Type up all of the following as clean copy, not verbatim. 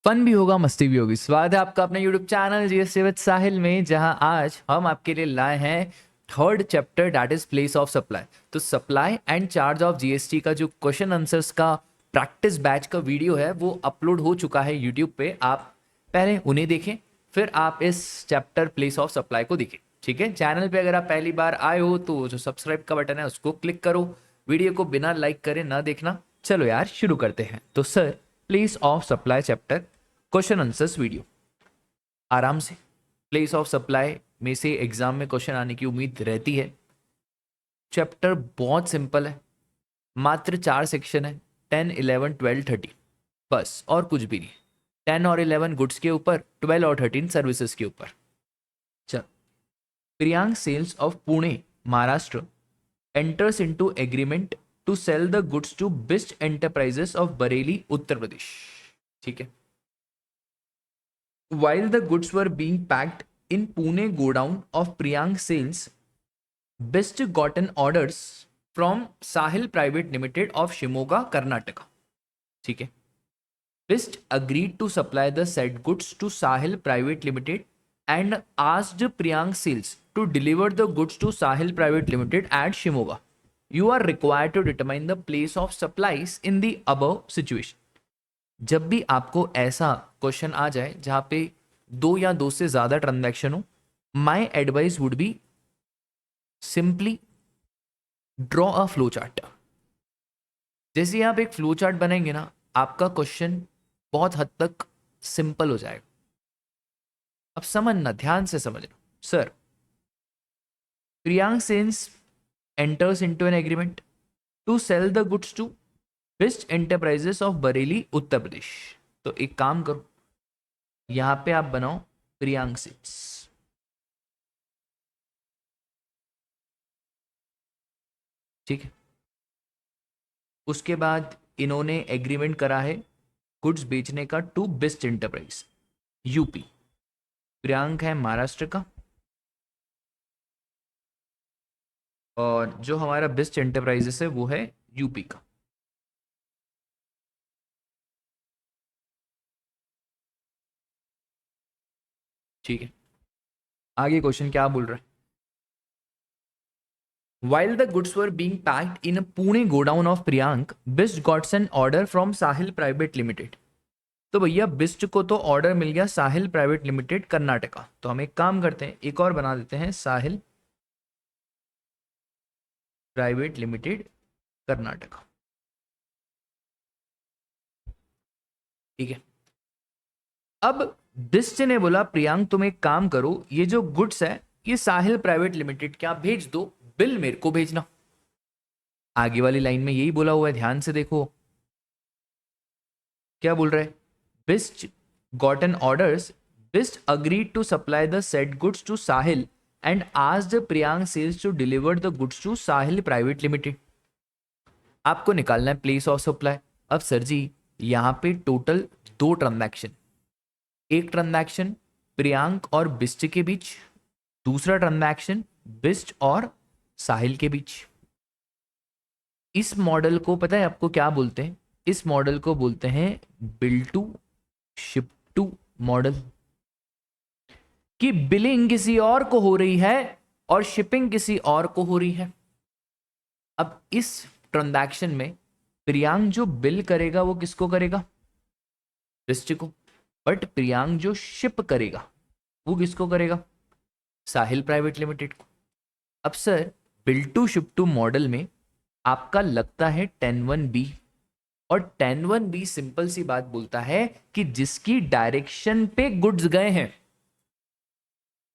Fun भी होगा, मस्ती भी होगी। स्वागत है आपका अपने YouTube channel GST with Sahil में, जहां आज हम आपके लिए लाए हैं third chapter, that is place of supply. तो supply and charge of GST का जो क्वेश्चन आंसर्स का प्रैक्टिस बैच का वीडियो है वो अपलोड हो चुका है YouTube पे। आप पहले उन्हें देखें, फिर आप इस चैप्टर प्लेस ऑफ सप्लाई को देखें। ठीक है, चैनल पे अगर आप पहली बार आए हो तो जो सब्सक्राइब का बटन है उसको क्लिक करो। वीडियो को बिना लाइक करे ना देखना। चलो यार शुरू करते हैं। तो sir, place of supply chapter question answers video. आराम से प्लेस ऑफ सप्लाई में से एग्जाम में क्वेश्चन आने की उम्मीद रहती है। चैप्टर बहुत सिंपल है, मात्र 4 सेक्शन है, 10, 11, 12, 13, बस और कुछ भी नहीं। 10 और 11 गुड्स के ऊपर, 12 और 13 सर्विसेज के ऊपर। चलो, Priyank sales of Pune Maharashtra enters into agreement to sell the goods to Bisht enterprises of Bareilly Uttar Pradesh. ठीक है, while the goods were being packed in Pune godown of Priyank Sales, Best gotten orders from Sahil Private Limited of Shimoga, Karnataka. ठीक है, Best agreed to supply the said goods to Sahil Private Limited and asked Priyank Sales to deliver the goods to Sahil Private Limited at Shimoga. You are required to determine the place of supplies in the above situation. जब भी आपको ऐसा question आ जाए जहां पे दो या दो से ज्यादा ट्रांजैक्शन हो, my advice would be simply draw a flow chart. जैसे ही आप एक फ्लो चार्ट बनाएंगे ना, आपका क्वेश्चन बहुत हद तक सिंपल हो जाएगा। अब समझना, ध्यान से समझना। Sir, Priyank sense enters into an agreement to sell the goods to best enterprises of Bareilly Uttar Pradesh. तो एक काम करो, यहां पे आप बनाओ प्रियांक सेल्स। ठीक है, उसके बाद इन्होंने एग्रीमेंट करा है गुड्स बेचने का to Best Enterprise UP. Priyank है महाराष्ट्र का और जो हमारा बेस्ट एंटरप्राइजेस है वो है यूपी का। ठीक है, आगे क्वेश्चन क्या बोल रहा है। While the goods were being packed in a Pune godown of Priyank, Bist got an order from Sahil Private Limited. तो भैया बिस्ट को तो ऑर्डर मिल गया साहिल प्राइवेट लिमिटेड कर्नाटका। तो हम एक काम करते हैं, एक और बना देते हैं, साहिल प्राइवेट लिमिटेड कर्नाटका। ठीक है, अब बिस्ट ने बोला प्रियांक तुम एक काम करो, ये जो गुड्स है ये साहिल प्राइवेट लिमिटेड क्या भेज दो, बिल मेरे को भेजना। आगे वाली लाइन में यही बोला हुआ है, ध्यान से देखो क्या बोल रहा है। Bisht gotten orders, Bisht agreed to supply the said goods to Sahil and asked Priyank sales to deliver the goods to Sahil private limited. आपको निकालना है प्लेस ऑफ सप्लाई। अब सर जी, यहां पे टोटल 2 ट्रांजैक्शन, एक ट्रांजैक्शन प्रियांक और बिस्ट के बीच, दूसरा ट्रांजैक्शन बिस्ट और साहिल के बीच। इस मॉडल को पता है आपको क्या बोलते हैं? इस मॉडल को बोलते हैं bill to ship to model. कि बिलिंग किसी और को हो रही है और शिपिंग किसी और को हो रही है। अब इस ट्रांजैक्शन में प्रियांक जो बिल करेगा वो किसको करेगा? बिस्ट को। बट प्रियांक जो शिप करेगा वो किसको करेगा? साहिल प्राइवेट लिमिटेड को। अब sir, bill to ship to model में आपका लगता है 10(1)(b) और 10(1)(b) सिंपल सी बात बोलता है कि जिसकी डायरेक्शन पे गुड्स गए हैं,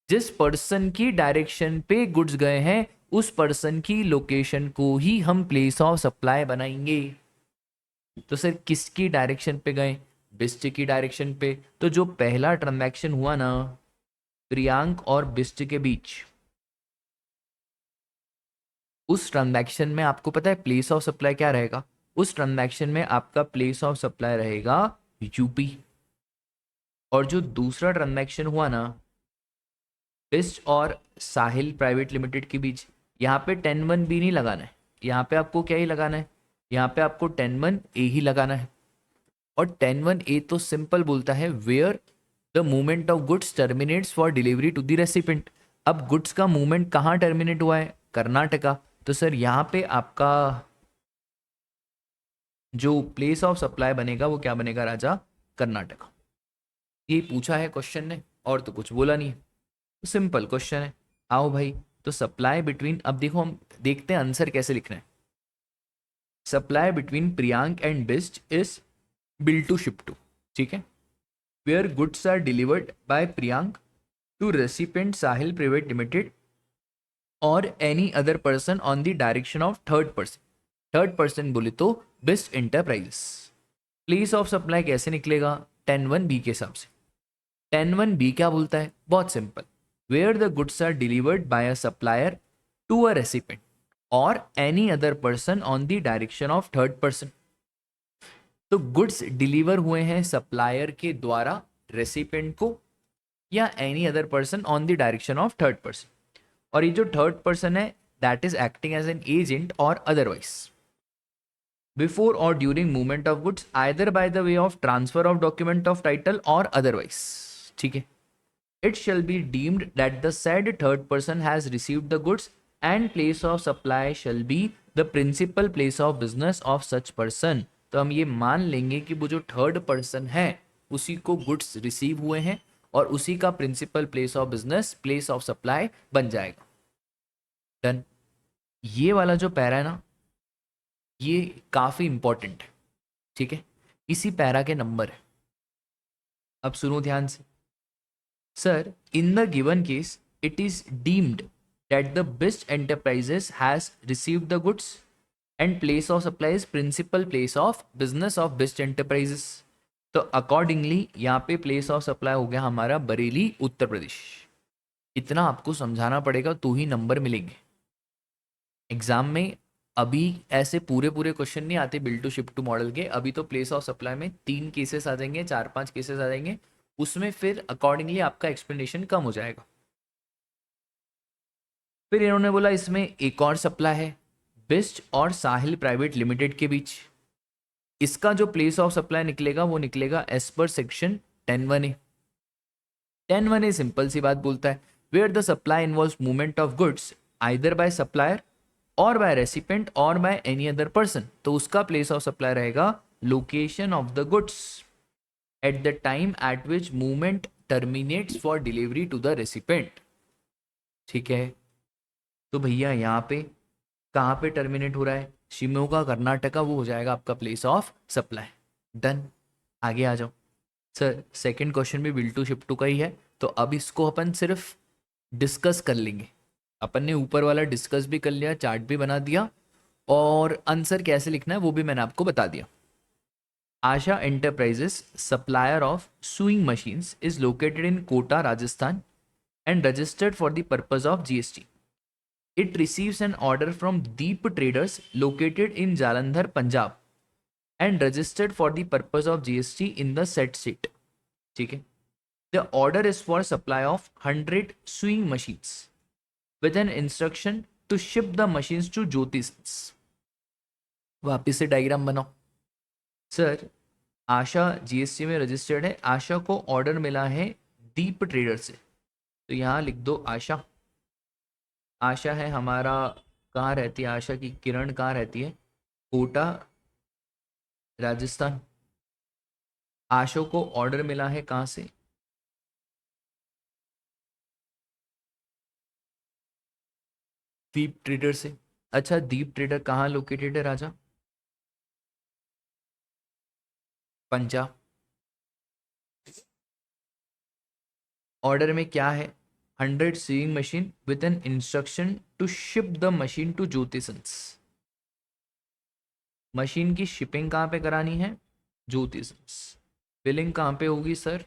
जिस पर्सन की डायरेक्शन पे गुड्स गए हैं उस पर्सन की लोकेशन को ही हम प्लेस ऑफ सप्लाई बनाएंगे। तो सर किसकी डायरेक्शन पे गए? बिस्ट की डायरेक्शन पे। तो जो पहला ट्रांजैक्शन हुआ ना प्रियांक और बिस्ट के बीच, उस ट्रांजैक्शन में आपको पता है प्लेस ऑफ सप्लाई क्या रहेगा? उस ट्रांजैक्शन में आपका प्लेस ऑफ सप्लाई रहेगा यूपी। और जो दूसरा ट्रांजैक्शन हुआ ना बिस्ट और साहिल प्राइवेट लिमिटेड के बीच, यहाँ पे 10(1)(b) नहीं लगाना है, यहाँ पे आपको क्या ही लगाना है? यहाँ पे आपको 10(1)(a) ही लगाना है। और 10(1)(a तो सिंपल बोलता है where the movement of goods terminates for delivery to the recipient. अब गुड्स का मूवमेंट कहाँ टर्मिनेट हुआ है? कर्नाटका। तो सर यहाँ पे आपका जो प्लेस ऑफ सप्लाई बनेगा वो क्या बनेगा राजा? कर्नाटका। ये पूछा है क्वेश्चन ने और तो कुछ बोला नहीं है, तो सिंपल क्वेश्चन है। आओ भाई, तो सप्लाई बिटवीन, अब देखो हम देखते हैं आंसर कैसे लिखना है। Supply between Priyank and Bisht is bill to ship to, ठीक है, where goods are delivered by Priyank to recipient Sahil private limited और any other person on the direction of third person. Third person बोले तो best enterprises. Place of supply कैसे निकलेगा? 10(1)(b के हिसाब से। 10(1)(b क्या बोलता है? बहुत simple, where the goods are delivered by a supplier to a recipient और any other person on the direction of third person. तो गुड्स डिलीवर हुए हैं सप्लायर के द्वारा रेसिपेंट को या any other person on the direction of third person. और ये जो थर्ड पर्सन है that is acting as an agent और अदरवाइज बिफोर और during movement of goods either by the way of transfer of document of title or otherwise, ठीक है। It shall be deemed that the said third person has received the goods and place of supply shall be the principal place of business of such person. तो हम ये मान लेंगे कि वो जो थर्ड पर्सन है उसी को गुड्स रिसीव हुए हैं और उसी का principal place of business place of supply बन जाएगा। डन। ये वाला जो पैरा है ना ये काफी इंपॉर्टेंट है, ठीक है, इसी पैरा के नंबर है। अब सुनो ध्यान से। Sir, in the given case it is deemed that the Best Enterprises has received the goods and place of supply is principal place of business of Best Enterprises. तो अकॉर्डिंगली यहाँ पे place of supply हो गया हमारा बरेली उत्तर प्रदेश। इतना आपको समझाना पड़ेगा तो ही नंबर मिलेंगे एग्जाम में। अभी ऐसे पूरे पूरे क्वेश्चन नहीं आते bill to ship to model के। अभी तो प्लेस ऑफ सप्लाई में 3 केसेस आ जाएंगे, 4-5 केसेस आ जाएंगे, उसमें फिर अकॉर्डिंगली आपका एक्सप्लेनेशन कम हो जाएगा। फिर इन्होंने बोला इसमें एक और सप्लाई है बेस्ट और साहिल प्राइवेट लिमिटेड के बीच। इसका जो प्लेस ऑफ सप्लाई निकलेगा वो निकलेगा as per section 10(1)(a। 10(1)(a) simple सी बात बोलता है where the supply involves movement of goods either by supplier or by recipient or by any other person. तो उसका प्लेस ऑफ सप्लाई रहेगा location of the goods at the time at which movement terminates for delivery to the recipient, ठीक है। तो भैया यहाँ पे कहाँ पे टर्मिनेट हो रहा है? शिमोगा कर्नाटका, वो हो जाएगा आपका प्लेस ऑफ सप्लाई। डन। आगे आ जाओ। सर, सेकंड क्वेश्चन भी बिल टू शिप टू का ही है, तो अब इसको अपन सिर्फ डिस्कस कर लेंगे। अपन ने ऊपर वाला डिस्कस भी कर लिया, चार्ट भी बना दिया और आंसर कैसे लिखना है वो भी मैंने आपको बता दिया। Asha enterprises supplier of sewing machines is located in Kota Rajasthan and registered for the purpose of GST. It receives an order from Deep Traders located in Jalandhar, Punjab and registered for the purpose of GST in the said state. ठीक है। The order is for supply of 100 sewing machines with an instruction to ship the machines to Jyoti Sons. वापिस से diagram बनाओ। Sir, आशा GST में registered है, आशा को order मिला है दीप ट्रेडर से, तो यहाँ लिख दो आशा। आशा है हमारा, कहाँ रहती है आशा की किरण, कहाँ रहती है? कोटा राजस्थान। आशा को ऑर्डर मिला है कहाँ से? दीप ट्रेडर से। अच्छा, दीप ट्रेडर कहाँ लोकेटेड है राजा? पंजाब। ऑर्डर में क्या है? 100 sewing machine with an instruction to ship the machine to Jyoti Sons. Machine की शिपिंग कहाँ पे करानी है? ज्योति सन्स। बिलिंग कहाँ पे होगी सर?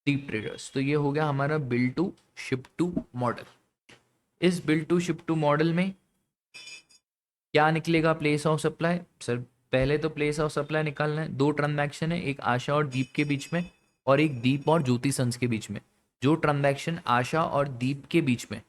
Deep traders. तो ये हो गया हमारा bill to ship to model. इस bill to ship to model में क्या निकलेगा प्लेस ऑफ सप्लाई? सर, पहले तो प्लेस ऑफ सप्लाई निकालना है। 2 ट्रांजैक्शन है, एक आशा और दीप के बीच में और एक दीप और ज्योति सन्स के बीच में। जो ट्रांजैक्शन आशा और दीप के बीच में,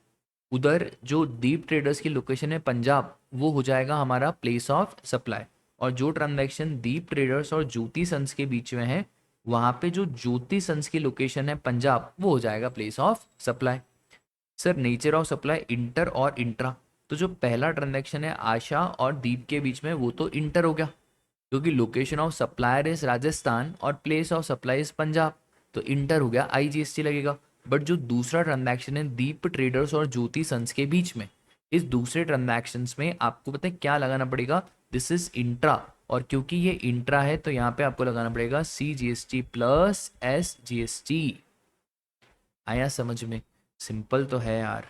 उधर जो दीप ट्रेडर्स की लोकेशन है पंजाब, वो हो जाएगा हमारा प्लेस ऑफ सप्लाई। और जो ट्रांजैक्शन दीप ट्रेडर्स और ज्योति सन्स के बीच में है, वहां पे जो ज्योति सन्स की लोकेशन है पंजाब, वो हो जाएगा place of supply. Sir nature of supply inter और इंट्रा, तो जो पहला ट्रांजैक्शन है आशा और दीप के बीच में, वो तो इंटर हो गया, क्योंकि location of supplier is Rajasthan और place of supply is Punjab, तो इंटर हो गया, IGST लगेगा। बट जो दूसरा ट्रांजैक्शन है दीप ट्रेडर्स और ज्योति सन्स के बीच में, इस दूसरे ट्रांजैक्शंस में आपको पता है क्या लगाना पड़ेगा, दिस इज इंट्रा, और क्योंकि ये इंट्रा है तो यहाँ पे आपको लगाना पड़ेगा CGST प्लस SGST। आया समझ में? सिंपल तो है यार।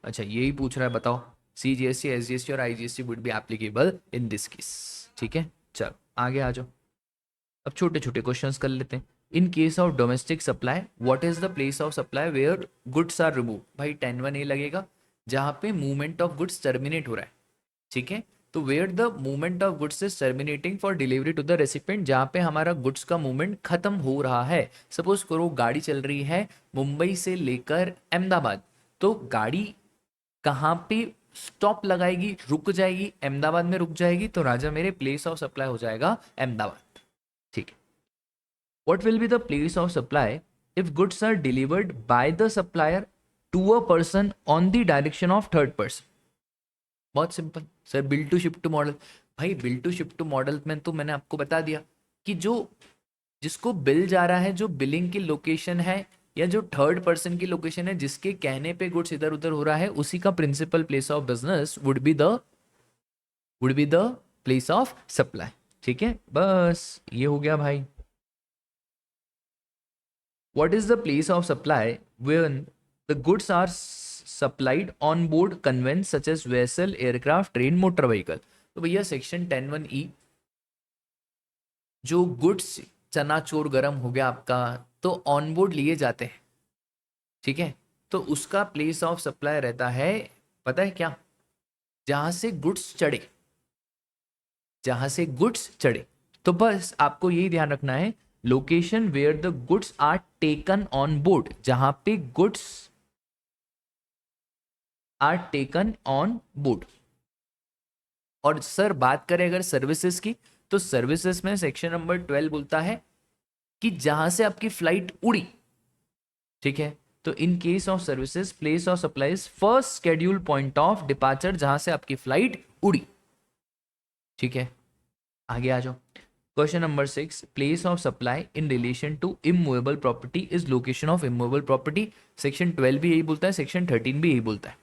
अच्छा यही पूछ रहा है, बताओ CGST SGST और IGST would be applicable in this case. ठीक है, चलो आगे आ जाओ। अब छोटे छोटे क्वेश्चंस कर लेते हैं। In case of domestic supply what is the place of supply where goods are remove? भाई 10(1) लगेगा, जहाँ पे मूवमेंट ऑफ गुड्स टर्मिनेट हो रहा है। ठीक है, तो where the movement of goods is terminating for delivery to the recipient, जहाँ पे हमारा गुड्स का मूवमेंट खत्म हो रहा है। सपोज करो गाड़ी चल रही है मुंबई से लेकर अहमदाबाद, तो गाड़ी कहाँ पे स्टॉप लगाएगी, रुक जाएगी? अहमदाबाद में रुक जाएगी, तो राजा मेरे प्लेस ऑफ सप्लाई हो जाएगा अहमदाबाद। ठीक है, what will be the place of supply if goods are delivered by the supplier to a person on the direction of third person? बहुत simple sir, bill to ship to model. भाई bill to ship to model में तो मैंने आपको बता दिया कि जो जिसको बिल जा रहा है, जो बिलिंग की लोकेशन है या जो थर्ड पर्सन की लोकेशन है, जिसके कहने पे गुड्स इधर उधर हो रहा है, उसी का principal place of business would be the place of supply. ठीक है, बस ये हो गया भाई। What is the place of supply when the goods are supplied on board conveyance such as vessel, aircraft, train, motor vehicle? तो भैया section 10(1)(e), जो गुड्स चनाचोर गरम हो गया आपका, तो ऑन बोर्ड लिए जाते हैं। ठीक है, तो उसका प्लेस ऑफ सप्लाई रहता है, पता है क्या? जहां से गुड्स चढ़े, जहां से गुड्स चढ़े। तो बस आपको यही ध्यान रखना है, location where the goods are taken on board, जहां पे goods are taken on board. और सर बात करें अगर सर्विसेज की, तो सर्विसेज में सेक्शन नंबर 12 बोलता है कि जहां से आपकी फ्लाइट उड़ी। ठीक है, तो इन case of services place of supplies first schedule point of departure, जहां से आपकी फ्लाइट उड़ी। ठीक है, आगे आ जाओ। Question number 6, place of supply in relation to immovable property is location of immovable property. Section 12 भी यही बोलता है, सेक्शन 13 भी यही बोलता है।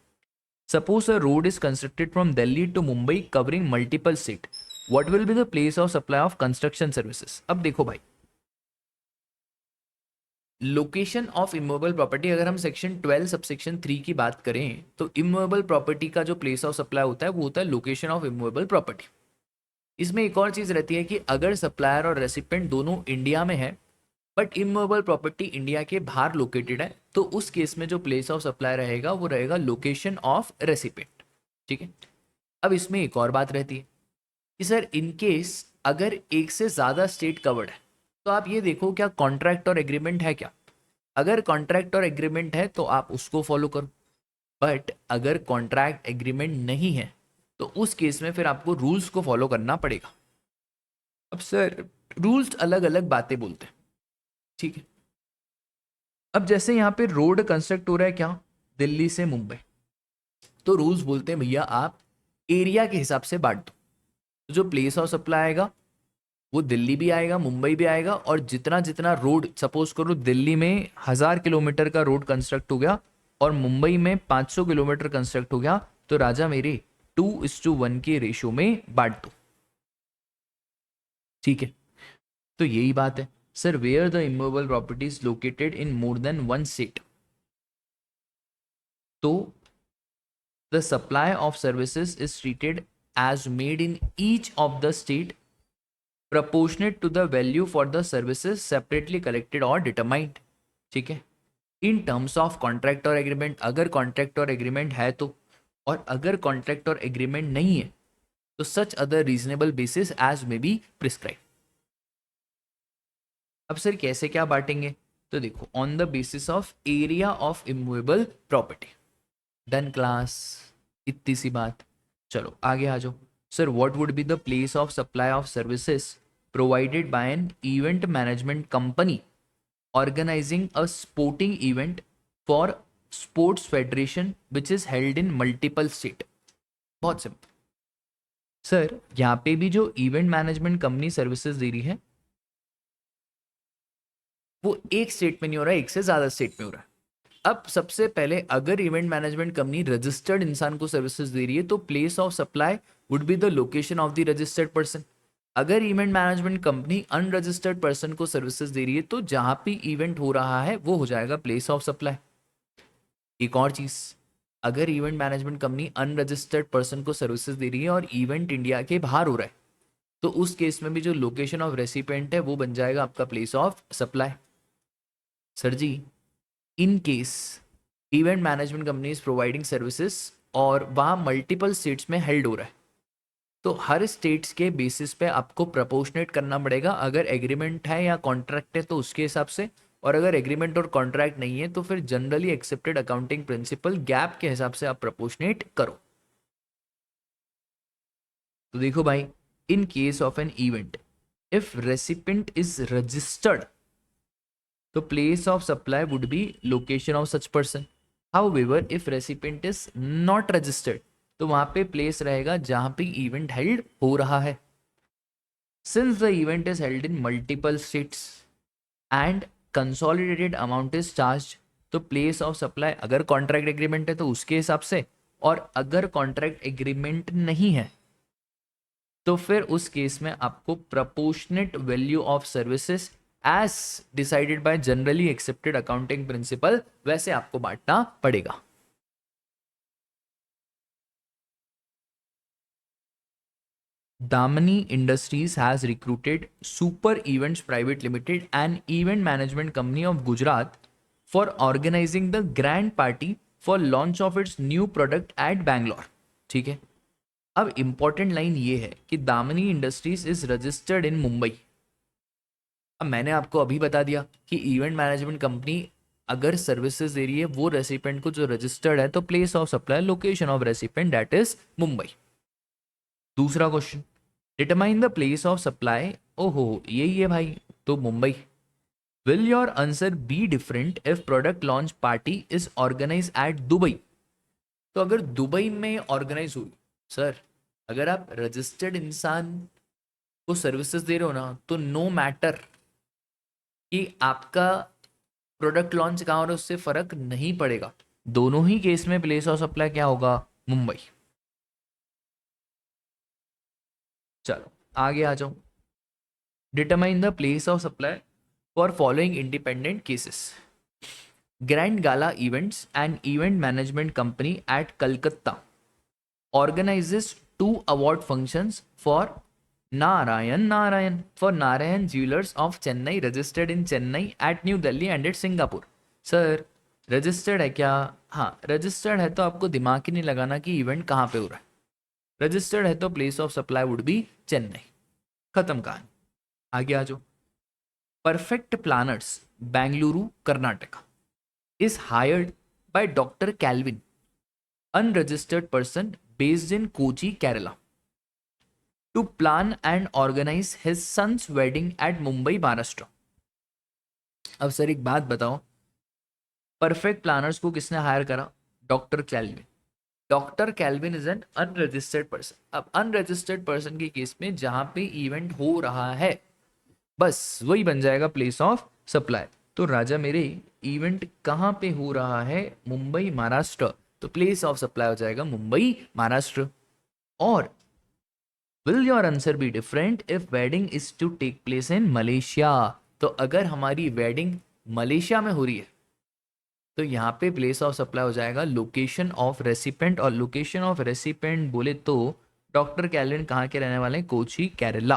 Suppose a road is constructed from Delhi to Mumbai covering multiple state, what will be the place of supply of construction services? अब देखो भाई, लोकेशन ऑफ इमूवेबल प्रॉपर्टी, अगर हम सेक्शन 12 सबसेक्शन 3 की बात करें, तो इमूवेबल प्रॉपर्टी का जो प्लेस ऑफ सप्लाई होता है वो होता है लोकेशन ऑफ इमूवेबल प्रॉपर्टी। इसमें एक और चीज रहती है कि अगर सप्लायर और रेसिपिएंट दोनों इंडिया में है बट इमूवेबल प्रॉपर्टी इंडिया के बाहर लोकेटेड है, तो उस केस में जो प्लेस ऑफ सप्लाई रहेगा वो रहेगा लोकेशन ऑफ रेसिपिएंट। ठीक है, अब इसमें एक और बात रहती है कि सर इन केस अगर एक से ज्यादा स्टेट कवर्ड है, तो आप ये देखो क्या कॉन्ट्रैक्ट और एग्रीमेंट है क्या। अगर कॉन्ट्रैक्ट और एग्रीमेंट है तो आप उसको फॉलो करो, बट अगर कॉन्ट्रैक्ट एग्रीमेंट नहीं है तो उस केस में फिर आपको रूल्स को फॉलो करना पड़ेगा। अब सर रूल्स अलग अलग बातें बोलते हैं। ठीक है, अब जैसे यहाँ पे रोड कंस्ट्रक्ट हो रहा है क्या, दिल्ली से मुंबई, तो रूल्स बोलते हैं भैया आप एरिया के हिसाब से बांट दो। तो जो प्लेस ऑफ सप्लाई आएगा वो दिल्ली भी आएगा, मुंबई भी आएगा, और जितना जितना रोड, सपोज करो दिल्ली में 1000 किलोमीटर का रोड कंस्ट्रक्ट हो गया और मुंबई में 500 किलोमीटर कंस्ट्रक्ट हो गया, तो राजा मेरे 2:1 के रेशियो में बांट दो। ठीक है, तो यही बात है। Sir where the immovable property is located in more than one state, तो the supply of services is treated as made in each of the state proportionate to the value for the services separately collected or determined। ठीक है, in terms of contract और agreement, अगर contract और agreement है तो, और अगर contract और एग्रीमेंट नहीं है तो such other reasonable basis as may be prescribe. अब सर कैसे क्या बांटेंगे, तो देखो on the basis of area of immovable property. Done class, इतनी सी बात। चलो आगे आ जाओ। Sir what would be the place of supply of services provided by an event management company organizing a sporting event for sports federation which is held in multiple state? बहुत simple sir, यहाँ पे भी जो event management company services दे रही है वो एक स्टेट में नहीं हो रहा है, एक से ज्यादा स्टेट में हो रहा है। अब सबसे पहले अगर इवेंट मैनेजमेंट कंपनी रजिस्टर्ड इंसान को सर्विसेज दे रही है तो place of supply would be the location of the registered person. अगर event management company unregistered person को सर्विसेज दे रही है तो जहां पे इवेंट हो रहा है वो हो जाएगा प्लेस ऑफ सप्लाई। एक और चीज, अगर event management company unregistered person को सर्विसेज दे रही है और इवेंट इंडिया के बाहर हो रहा है तो उस केस में भी जो लोकेशन ऑफ रेसिपिएंट है वो बन जाएगा आपका place of supply. Sir ji, in case event management company is providing services और वहाँ मल्टीपल स्टेट्स में हेल्ड हो रहा है तो हर स्टेट्स के बेसिस पे आपको प्रपोर्शनेट करना पड़ेगा। अगर एग्रीमेंट है या कॉन्ट्रैक्ट है तो उसके हिसाब से, और अगर एग्रीमेंट और कॉन्ट्रैक्ट नहीं है तो फिर generally accepted accounting principle GAAP के हिसाब से आप प्रपोर्शनेट करो। तो देखो भाई, in case of an event if recipient is registered तो place of supply would be location of such person. However if recipient is not registered तो वहां पे प्लेस रहेगा जहां पे इवेंट हेल्ड हो रहा है। Since the event is held in multiple states and consolidated amount is charge तो प्लेस ऑफ सप्लाई अगर कॉन्ट्रैक्ट एग्रीमेंट है तो उसके हिसाब से, और अगर कॉन्ट्रैक्ट एग्रीमेंट नहीं है तो फिर उस केस में आपको proportionate value of services as decided by generally accepted accounting principle वैसे आपको बांटना पड़ेगा। Damani Industries has recruited Super Events Private Limited, an event management company of Gujarat, for organizing the grand party for launch of its new product at Bangalore। ठीक है, अब important line ये है कि Damini industries is registered in Mumbai. अब मैंने आपको अभी बता दिया कि इवेंट मैनेजमेंट कंपनी अगर सर्विसेज दे रही है वो रेसिपेंट को जो रजिस्टर्ड है तो place of supply location of recipient that is Mumbai. दूसरा question, determine the place of supply. ओहो यही है भाई, तो Mumbai. Will your answer be different if product launch party is organise at Dubai? तो अगर दुबई में ऑर्गेनाइज हुई, सर अगर आप रजिस्टर्ड इंसान को सर्विसेज दे रहे हो ना तो नो मैटर कि आपका प्रोडक्ट लॉन्च कहाँ हो रहा है उससे फर्क नहीं पड़ेगा, दोनों ही केस में प्लेस ऑफ सप्लाई क्या होगा? मुंबई। चलो आगे आ जाओ। Determine the place of supply for following independent cases. Grand gala events and event management company at Calcutta organizes 2 award functions for Narayan Jewelers of Chennai registered in Chennai at New Delhi and at Singapore। Sir registered है क्या? हाँ registered है तो आपको दिमाग ही नहीं लगाना कि इवेंट कहाँ पे हो रहा है। रजिस्टर्ड है तो place of supply would be Chennai. खत्म कहानी, आगे आ जाओ। Perfect Planners Bengaluru Karnataka is hired by doctor Calvin, unregistered person based in Kochi, Kerala, to plan and organize his son's wedding at Mumbai, Maharashtra। अब सर एक बात बताओ, परफेक्ट प्लानर्स को किसने हायर करा? Doctor Calvin. Doctor Calvin is an unregistered person. अब unregistered person के case में जहां पे इवेंट हो रहा है बस वही बन जाएगा प्लेस ऑफ सप्लाई। तो राजा मेरे इवेंट कहाँ पे हो रहा है? मुंबई महाराष्ट्र, तो प्लेस ऑफ सप्लाई हो जाएगा मुंबई महाराष्ट्र। और will your answer be different if wedding is to take place in Malaysia? तो अगर हमारी वेडिंग मलेशिया में हो रही है तो यहाँ पे प्लेस ऑफ सप्लाई हो जाएगा लोकेशन ऑफ रेसिपेंट, और लोकेशन ऑफ रेसिपेंट बोले तो डॉक्टर कैल्विन कहाँ के रहने वाले हैं? कोची, केरला।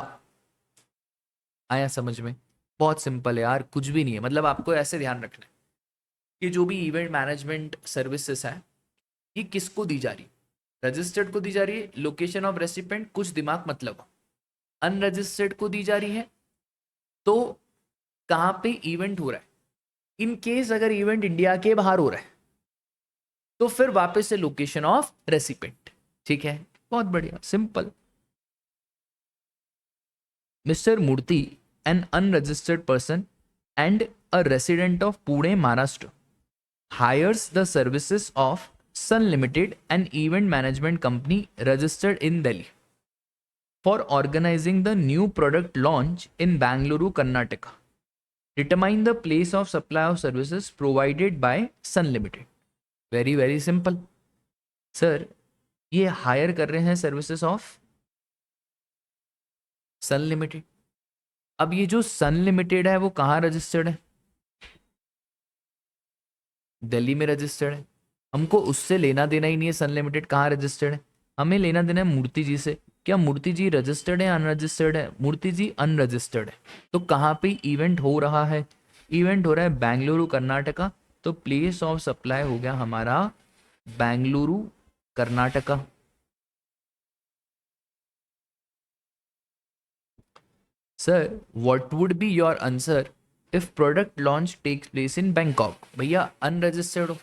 आया समझ में? बहुत सिंपल है यार, कुछ भी नहीं है। मतलब आपको ऐसे ध्यान रखना है कि जो भी इवेंट मैनेजमेंट सर्विसेज है ये किसको दी जा रही है? रजिस्टर्ड को दी जा रही है, लोकेशन ऑफ रेसिपेंट कुछ दिमाग मत लगाओ। अनरजिस्टर्ड को दी जा रही है तो कहां पे इवेंट हो रहा है। इन केस अगर इवेंट इंडिया के बाहर हो रहा है तो फिर वापस से लोकेशन ऑफ रेसिपेंट। ठीक है, बहुत बढ़िया, simple. Mister Murthy, an unregistered person and a resident of Pune Maharashtra, hires the services of Sun Limited, an event management company registered in Delhi, for organizing the new product launch in Bangalore, Karnataka. Determine the place of supply of services provided by Sun Limited. Very very simple. Sir ये higher कर रहे हैं services of sun limited. अब ये जो सन limited है वो कहाँ रजिस्टर्ड है? दिल्ली में रजिस्टर्ड है। हमको उससे लेना देना ही नहीं है सन लिमिटेड कहाँ रजिस्टर्ड है, हमें लेना देना है मूर्ति जी से। क्या मूर्ति जी रजिस्टर्ड है अनरजिस्टर्ड है? मूर्ति जी अनरजिस्टर्ड है। तो कहाँ पे इवेंट हो रहा है? इवेंट हो रहा है बेंगलुरु कर्नाटका। तो प्लेस ऑफ सप्लाई हो गया हमारा Bengaluru Karnataka. Sir what would be your answer if product launch takes place in Bangkok? भैया अनरजिस्टर्ड हो।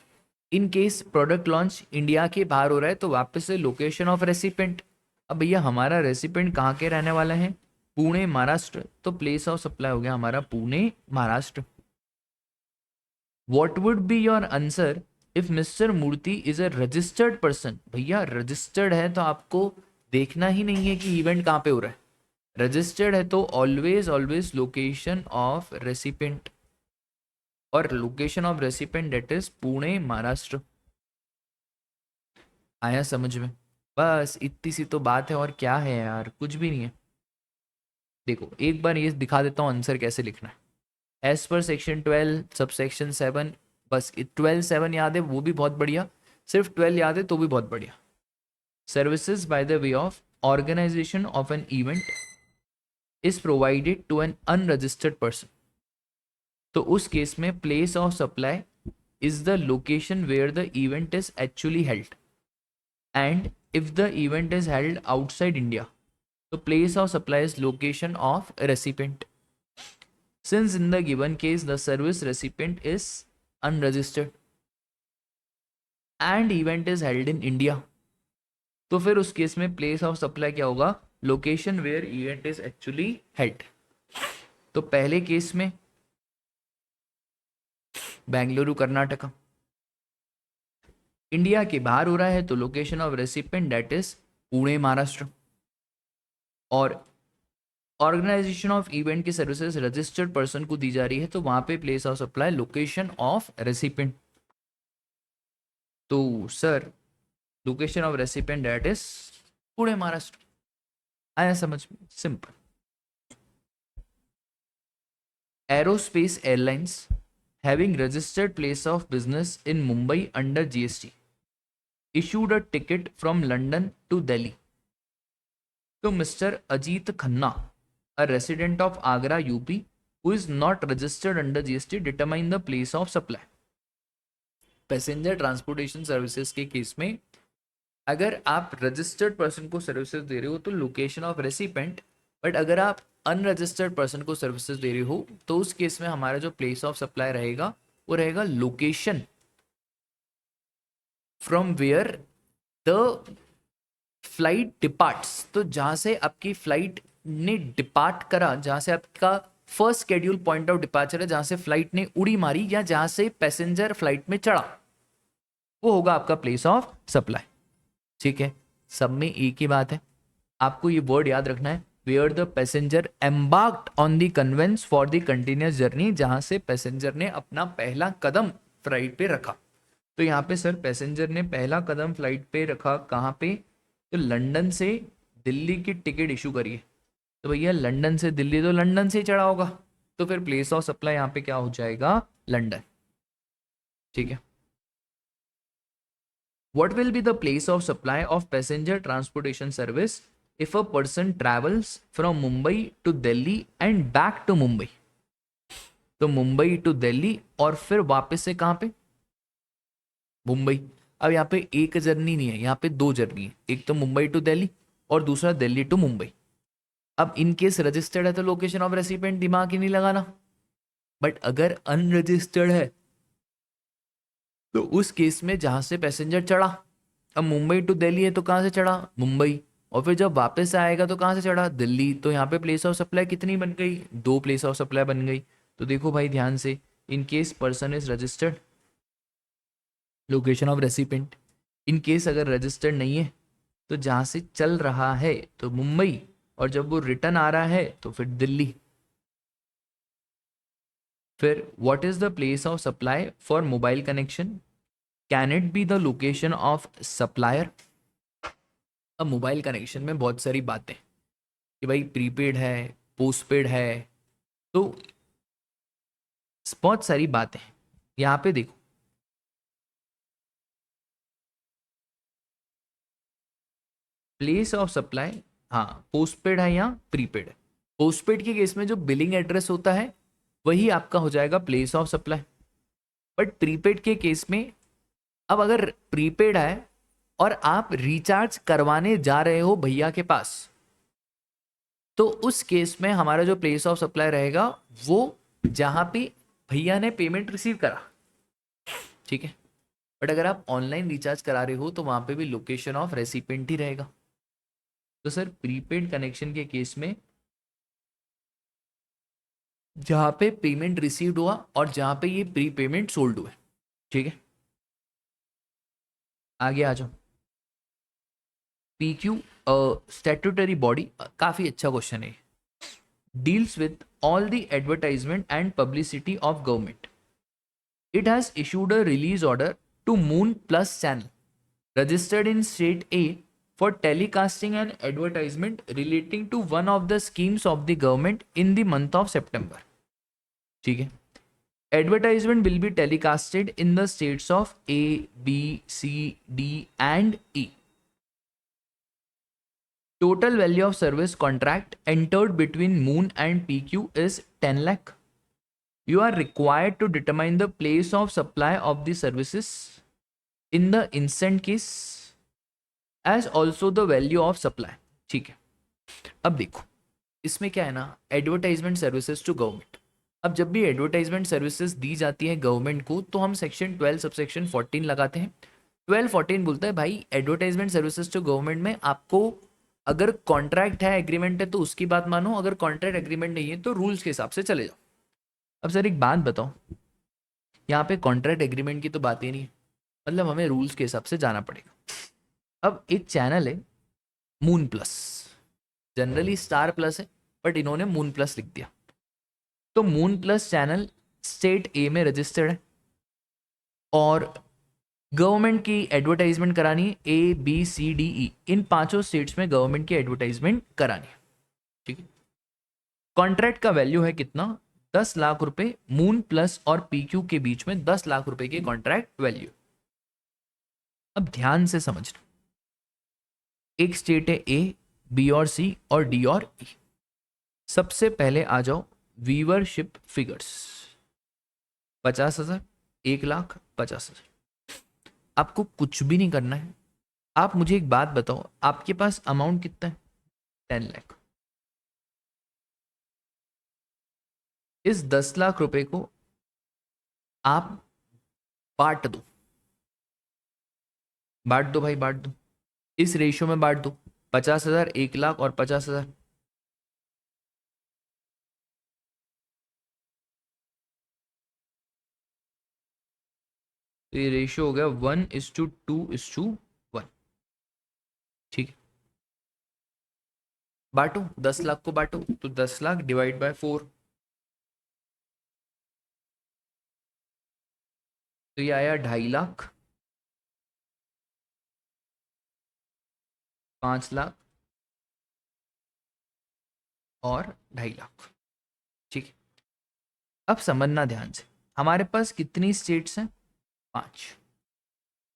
In case product launch India के बाहर हो रहा है तो वापस से लोकेशन ऑफ रेसिपेंट। अब भैया हमारा रेसिपेंट कहाँ के रहने वाला है? पुणे महाराष्ट्र। तो प्लेस ऑफ सप्लाई हो गया हमारा Pune Maharashtra. What would be your answer if mister Murthy is a registered person? भैया रजिस्टर्ड है तो आपको देखना ही नहीं है कि इवेंट कहाँ पे हो रहा है। रजिस्टर्ड है तो always always location of recipient, और location of recipient that is Pune Maharashtra. आया समझ में? बस इतनी सी तो बात है, और क्या है यार, कुछ भी नहीं है। देखो एक बार ये दिखा देता हूँ आंसर कैसे लिखना है। As per section 12 sub section 7, बस 12(7) याद है वो भी बहुत बढ़िया, सिर्फ 12 याद है तो भी बहुत बढ़िया। Services by the way of organisation of an event is provided to an unregistered person. तो उस केस में place of supply is the location where the event is actually held, and if the event is held outside India, the place of supply is location of recipient. Since in the given case the service recipient is unregistered and event is held in India, तो फिर उस case में place of supply क्या होगा? Location where event is actually held. तो पहले case में Bengaluru Karnataka, India के बाहर हो रहा है तो location of recipient that is Pune Maharashtra, और ऑर्गेनाइजेशन ऑफ इवेंट की सर्विसेज रजिस्टर्ड पर्सन को दी जा रही है तो वहां पे place of supply location of recipient. तो sir location of recipient that is Pune Maharashtra. आया समझ में? Simple. Aerospace airlines having registered place of business in Mumbai under GST issued a ticket from London to Delhi to Mr. Ajit Khanna, a resident of Agra, UP, who is not registered under GST. Determine the place of supply. Passenger transportation services के case में अगर आप registered person को services दे रहे हो तो location of recipient, but अगर आप अनरजिस्टर्ड पर्सन को सर्विसेज दे रहे हो तो उस केस में हमारा जो प्लेस ऑफ सप्लाई रहेगा वो रहेगा location from where the flight departs. तो जहां से आपकी फ्लाइट ने डिपार्ट करा, जहां से आपका first schedule point of departure है, जहां से फ्लाइट ने उड़ी मारी या जहां से पैसेंजर फ्लाइट में चढ़ा, वो होगा आपका प्लेस ऑफ सप्लाई। ठीक है, सब में एक ही बात है, आपको ये वर्ड याद रखना है, where the passenger embarked on the conveyance for the continuous journey, जहां से पैसेंजर ने अपना पहला कदम फ्लाइट पे रखा। तो यहाँ पे सर पैसेंजर ने पहला कदम फ्लाइट पे रखा कहाँ पे? तो लंदन से दिल्ली की टिकट इशू करिए, तो भैया लंदन से दिल्ली तो लंदन से ही चढ़ा होगा, तो फिर प्लेस ऑफ सप्लाई यहाँ पे क्या हो जाएगा? लंदन। ठीक है। What will be the place of supply of passenger transportation service if a person travels from Mumbai to Delhi and back to Mumbai? तो मुंबई टू दिल्ली और फिर वापस से कहाँ पे? मुंबई। अब यहाँ पे एक जर्नी नहीं है, यहाँ पे दो जर्नी है, एक तो मुंबई टू दिल्ली और दूसरा दिल्ली टू मुंबई। अब इन केस रजिस्टर्ड है तो लोकेशन ऑफ रेसिपेंट दिमाग ही नहीं लगाना, बट अगर अनरजिस्टर्ड है तो उस केस में जहां से पैसेंजर चढ़ा, अब मुंबई टू दिल्ली है तो कहाँ से चढ़ा, मुंबई, और फिर जब वापस आएगा तो कहाँ से चढ़ा, दिल्ली, तो यहाँ पे प्लेस ऑफ सप्लाई कितनी बन गई, दो प्लेस ऑफ सप्लाई बन गई। तो देखो भाई ध्यान से, in case person is registered, location of recipient, in case अगर रजिस्टर्ड नहीं है तो जहाँ से चल रहा है तो मुंबई, और जब वो रिटर्न आ रहा है तो फिर दिल्ली। फिर what is the place of supply for mobile connection, can it be the location of supplier. अब मोबाइल कनेक्शन में बहुत सारी बातें कि भाई प्रीपेड है, पोस्टपेड है, तो बहुत सारी बातें हैं। यहाँ पे देखो, प्लेस ऑफ सप्लाई, हाँ पोस्टपेड है या प्रीपेड है। पोस्टपेड के केस में जो बिलिंग एड्रेस होता है वही आपका हो जाएगा place of supply. But prepaid के केस में, अब अगर प्रीपेड है और आप रिचार्ज करवाने जा रहे हो भैया के पास, तो उस केस में हमारा जो प्लेस ऑफ सप्लाई रहेगा वो जहां पे भैया ने पेमेंट रिसीव करा, ठीक है। बट अगर आप ऑनलाइन रिचार्ज करा रहे हो तो वहां पे भी लोकेशन ऑफ रेसिपेंट ही रहेगा। तो सर प्रीपेड कनेक्शन के केस में जहां पे पेमेंट रिसीव्ड हुआ और जहां पे ये प्री पेमेंट सोल्ड हुआ, ठीक है। आगे आ जाओ, PQ स्टैट्यूटरी बॉडी, काफी अच्छा क्वेश्चन है, deals with all the advertisement and publicity of government. It has issued a release order to Moon Plus channel registered in state A for telecasting an advertisement relating to one of the schemes of the government in the month of September, ठीक है। Advertisement will be telecasted in the states of A, B, C, D and E. Total value of service contract entered between Moon and PQ is 10 lakh. You are required to determine the place of supply of the services in the instant case as also the value of supply, ठीक है। अब देखो इसमें क्या है ना, advertisement services to government. अब जब भी एडवर्टाइजमेंट सर्विसेज दी जाती है गवर्नमेंट को तो हम सेक्शन 12 सबसेक्शन 14 लगाते हैं। 12-14 बोलता है भाई एडवर्टाइजमेंट सर्विसेज टू गवर्नमेंट में आपको अगर कॉन्ट्रैक्ट है, एग्रीमेंट है तो उसकी बात मानो, अगर कॉन्ट्रैक्ट एग्रीमेंट नहीं है तो रूल्स के हिसाब से चले जाओ। अब सर एक बात बताओ, यहाँ पे कॉन्ट्रैक्ट एग्रीमेंट की तो बात ही नहीं है, मतलब हमें रूल्स के हिसाब से जाना पड़ेगा। अब एक चैनल है moon plus, generally star plus है बट इन्होंने मून प्लस लिख दिया, तो moon Plus channel state A में रजिस्टर्ड है और गवर्नमेंट की एडवर्टाइजमेंट करानी है, A, B, C, D, E, इन पांचों स्टेट्स में गवर्नमेंट की एडवर्टाइजमेंट करानी है, ठीक है। कॉन्ट्रैक्ट का वैल्यू है कितना, 10 लाख रुपए, मून प्लस और PQ के बीच में 10 लाख रुपए की कॉन्ट्रैक्ट वैल्यू। अब ध्यान से समझना, एक स्टेट है A, B और C और D और E। सबसे पहले आ जाओ व्यूअरशिप फिगर्स, 50,000, 1,50,000। आपको कुछ भी नहीं करना है, आप मुझे एक बात बताओ, आपके पास अमाउंट कितना है, 10 लाख। इस 10 लाख रुपए को आप बांट दो, बांट दो भाई, बांट दो, इस रेशियो में बांट दो, 50,000, 1,00,000 और 50,000। तो ये रेशियो हो गया 1:2:1, ठीक है। बांटो, 10 लाख को बांटो, तो 10 लाख डिवाइड बाय 4, तो ये आया 2.5 लाख, 5 लाख और 2.5 लाख, ठीक है। अब समझना ध्यान से, हमारे पास कितनी स्टेट्स हैं, 5।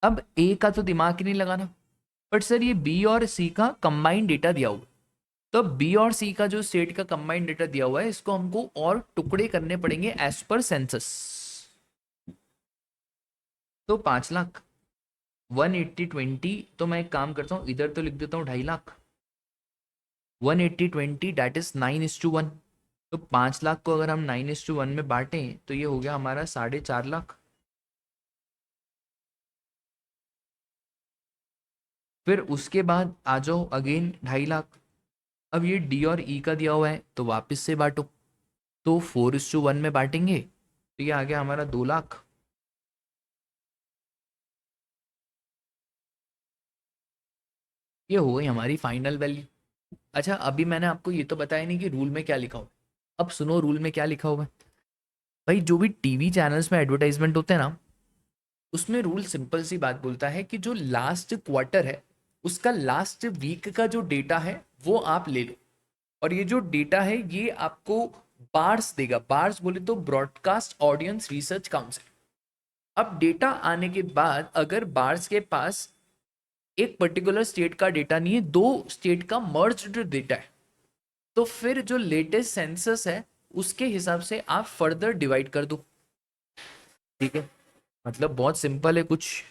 अब ए का तो दिमाग ही नहीं लगाना, बट सर ये बी और सी का कंबाइंड डेटा दिया हुआ, तो बी और सी का जो स्टेट का कंबाइंड डेटा दिया हुआ है इसको हमको और टुकड़े करने पड़ेंगे एज पर सेंसस। तो 5 लाख 180/20, तो मैं एक काम करता हूँ इधर तो लिख देता हूँ 2.5 लाख, 180/20 दैट इज 9:1। तो 5 लाख को अगर हम 9:1 में बांटें तो ये हो गया हमारा 4.5 लाख। फिर उसके बाद आ जाओ अगेन 2.5 लाख। अब ये डी और ई का दिया हुआ है तो वापस से बांटो, तो 4:1 में बांटेंगे तो ये आ गया हमारा 2 लाख। ये हो गई हमारी फाइनल वैल्यू। अच्छा अभी मैंने आपको ये तो बताया नहीं कि रूल में क्या लिखा हुआ है। अब सुनो रूल में क्या लिखा हुआ है। भाई जो भी टीवी चैनल्स में एडवर्टाइजमेंट होते हैं ना, उसमें रूल सिंपल सी बात बोलता है कि जो लास्ट क्वार्टर है उसका लास्ट वीक का जो डेटा है वो आप ले लो, और ये जो डेटा है ये आपको बार्स देगा। बार्स बोले तो ब्रॉडकास्ट ऑडियंस रिसर्च काउंसिल। अब डेटा आने के बाद अगर बार्स के पास एक पर्टिकुलर स्टेट का डेटा नहीं है, दो स्टेट का मर्ज्ड डेटा है, तो फिर जो लेटेस्ट सेंसस है उसके हिसाब से आप फर्दर डिवाइड कर दो। ठीक है, मतलब बहुत सिंपल है, कुछ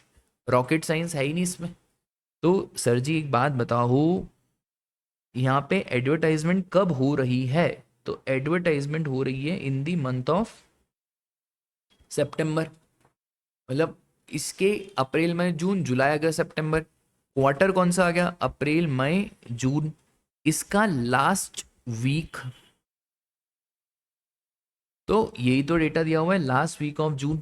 रॉकेट साइंस है ही नहीं इसमें। तो सर जी एक बात बताओ, यहाँ पे एडवर्टाइजमेंट कब हो रही है? तो एडवर्टाइजमेंट हो रही है इन दी मंथ ऑफ सितंबर। मतलब इसके अप्रैल मई जून जुलाई अगस्त सितंबर, क्वार्टर कौन सा आ गया? अप्रैल मई जून। इसका लास्ट वीक, तो यही तो डेटा दिया हुआ है लास्ट वीक ऑफ जून।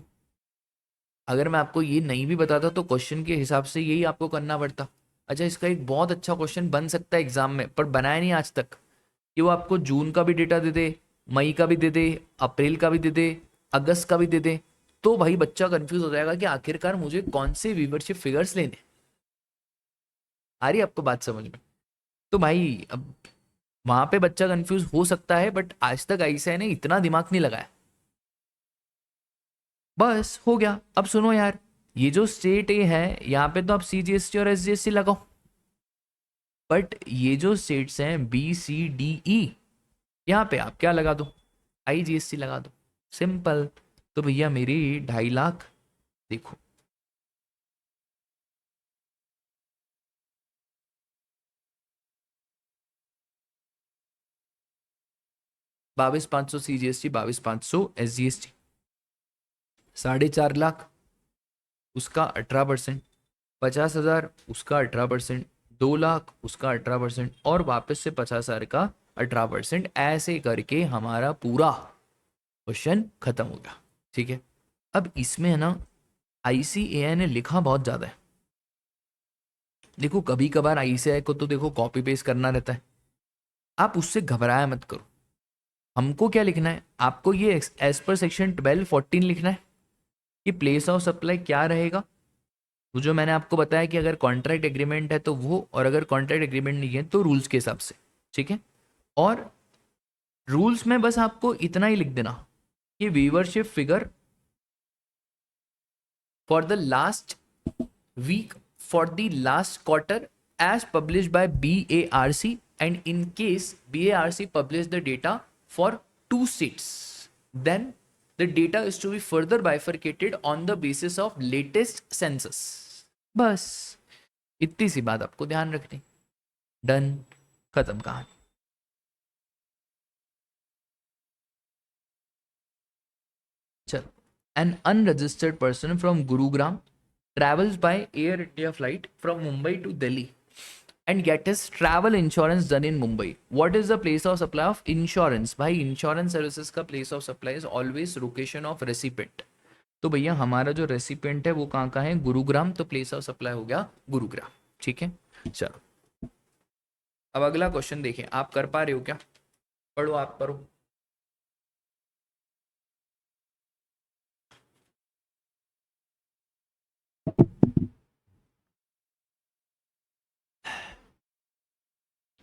अगर मैं आपको ये नहीं भी बताता तो क्वेश्चन के हिसाब से यही आपको करना पड़ता। अच्छा इसका एक बहुत अच्छा क्वेश्चन बन सकता है एग्जाम में, पर बनाया नहीं आज तक, कि वो आपको जून का भी डेटा दे दे, मई का भी दे दे, अप्रैल का भी दे दे, अगस्त का भी दे दे। तो भाई बच्चा कंफ्यूज हो जाएगा कि आखिरकार मुझे कौन से व्यूवरशिप फिगर्स लेने। आ रही है आपको बात समझ में? तो भाई अब वहां पे बच्चा कंफ्यूज हो सकता है, बट आज तक ऐसा है ने इतना दिमाग नहीं लगाया। बस हो गया। अब सुनो यार, ये जो स्टेट ए है यहाँ पे तो आप सीजीएसटी और एसजीएसटी लगाओ, बट ये जो स्टेट्स हैं बी सी डी ई, यहाँ पे आप क्या लगा दो? आईजीएसटी लगा दो, सिंपल। तो भैया मेरी 2.5 लाख देखो। 22,500 सीजीएसटी, 22,500 एसजीएसटी, 4.5 लाख उसका 18%, 50,000 उसका 18%, 2 लाख उसका 18%, और वापस से 50,000 का 18%, ऐसे करके हमारा पूरा क्वेश्चन खत्म हो गया। ठीक है, अब इसमें है ना आईसीएआई ने लिखा बहुत ज्यादा है। देखो कभी कभार आईसीएआई को तो देखो कॉपी पेस्ट करना रहता है, आप उससे घबराया मत करो। हमको क्या लिखना है? आपको ये एज पर सेक्शन 1214 लिखना है कि प्लेस ऑफ सप्लाई क्या रहेगा। वो जो मैंने आपको बताया कि अगर कॉन्ट्रैक्ट एग्रीमेंट है तो वो, और अगर कॉन्ट्रैक्ट एग्रीमेंट नहीं है तो रूल्स के हिसाब से। ठीक है, और रूल्स में बस आपको इतना ही लिख देना कि viewership figure for the last week for the last quarter as published by BARC, and in case BARC published the data for 2 states, then the data is to be further bifurcated on the basis of latest census। बस इतनी सी बात आपको ध्यान रखनी। Done, खत्म कहानी। चलो, an unregistered person from Gurugram travels by Air India flight from Mumbai to Delhi and get his travel insurance done in Mumbai. What is the place of supply of insurance? भाई insurance services का place of supply is always location of recipient. तो भैया हमारा जो recipient है वो कहाँ का है? गुरुग्राम, तो प्लेस ऑफ सप्लाई हो गया गुरुग्राम। ठीक है, चलो अब अगला क्वेश्चन देखें, आप कर पा रहे हो क्या? पढ़ो, आप पढ़ो।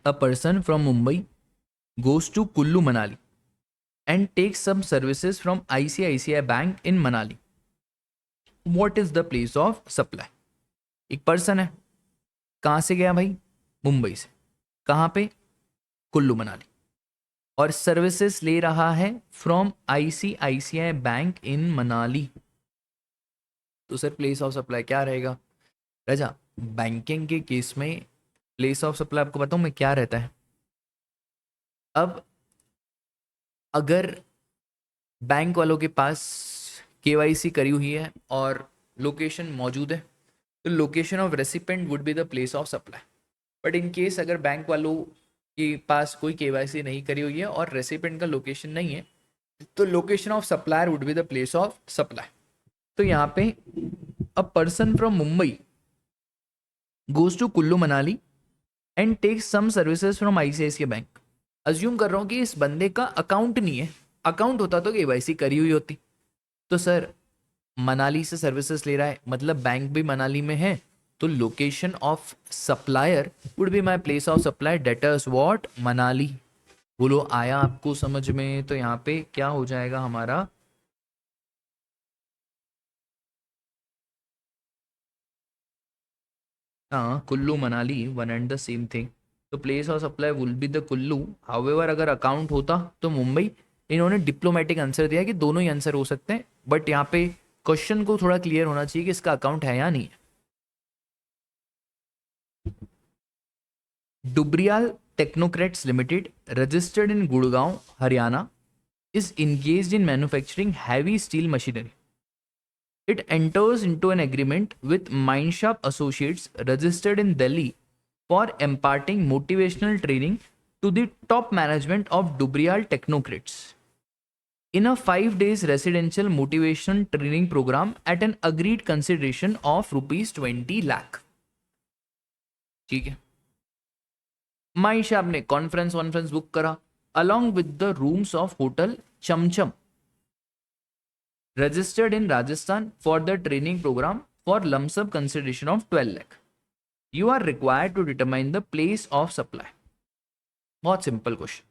A person from Mumbai goes to Kullu Manali and takes some services from ICICI Bank in Manali. What is the place of supply? एक पर्सन है, कहाँ से गया भाई? मुंबई से। कहाँ पे? कुल्लू मनाली। और सर्विसेज ले रहा है फ्रॉम आईसीआईसीआई बैंक इन मनाली। तो सर प्लेस ऑफ सप्लाई क्या रहेगा? राजा, बैंकिंग के केस में प्लेस ऑफ सप्लाई आपको बताऊं मैं क्या रहता है। अब अगर बैंक वालों के पास केवाईसी करी हुई है और लोकेशन मौजूद है, तो location of recipient would be the place of supply. But in case अगर बैंक वालों के पास कोई केवाईसी नहीं करी हुई है और रेसिपेंट का लोकेशन नहीं है, तो location of supplier would be the place of supply. तो यहाँ पे a person from Mumbai goes to Kullu Manali and takes some services from ICICI bank. Assume कर रहा हूँ कि इस बंदे का अकाउंट नहीं है, अकाउंट होता तो केवाईसी करी हुई होती। तो सर मनाली से सर्विसेज ले रहा है, मतलब बैंक भी मनाली में है, तो location of supplier would be my place of supply, debtors what, Manali. बोलो आया आपको समझ में? तो यहाँ पे क्या हो जाएगा हमारा, हाँ Kullu Manali one and the same thing. तो place of supply will be the Kullu. However अगर अकाउंट होता तो मुंबई। इन्होंने डिप्लोमेटिक आंसर दिया कि दोनों ही आंसर हो सकते हैं, बट यहाँ पे क्वेश्चन को थोड़ा क्लियर होना चाहिए कि इसका अकाउंट है या नहीं है। Dubriyal technocrats limited registered in Gurgaon Haryana is engaged in manufacturing heavy steel machinery. It enters into an agreement with Minesharp Associates registered in Delhi for imparting motivational training to the top management of Dubrial Technocrats in a 5 days residential motivation training program at an agreed consideration of rupees 20 lakh. ठीक है, माइनशार्प ने conference book करा along with the rooms of hotel chamcham registered in Rajasthan for the training program for lump sum consideration of 12 lakh. You are required to determine the place of supply. बहुत simple question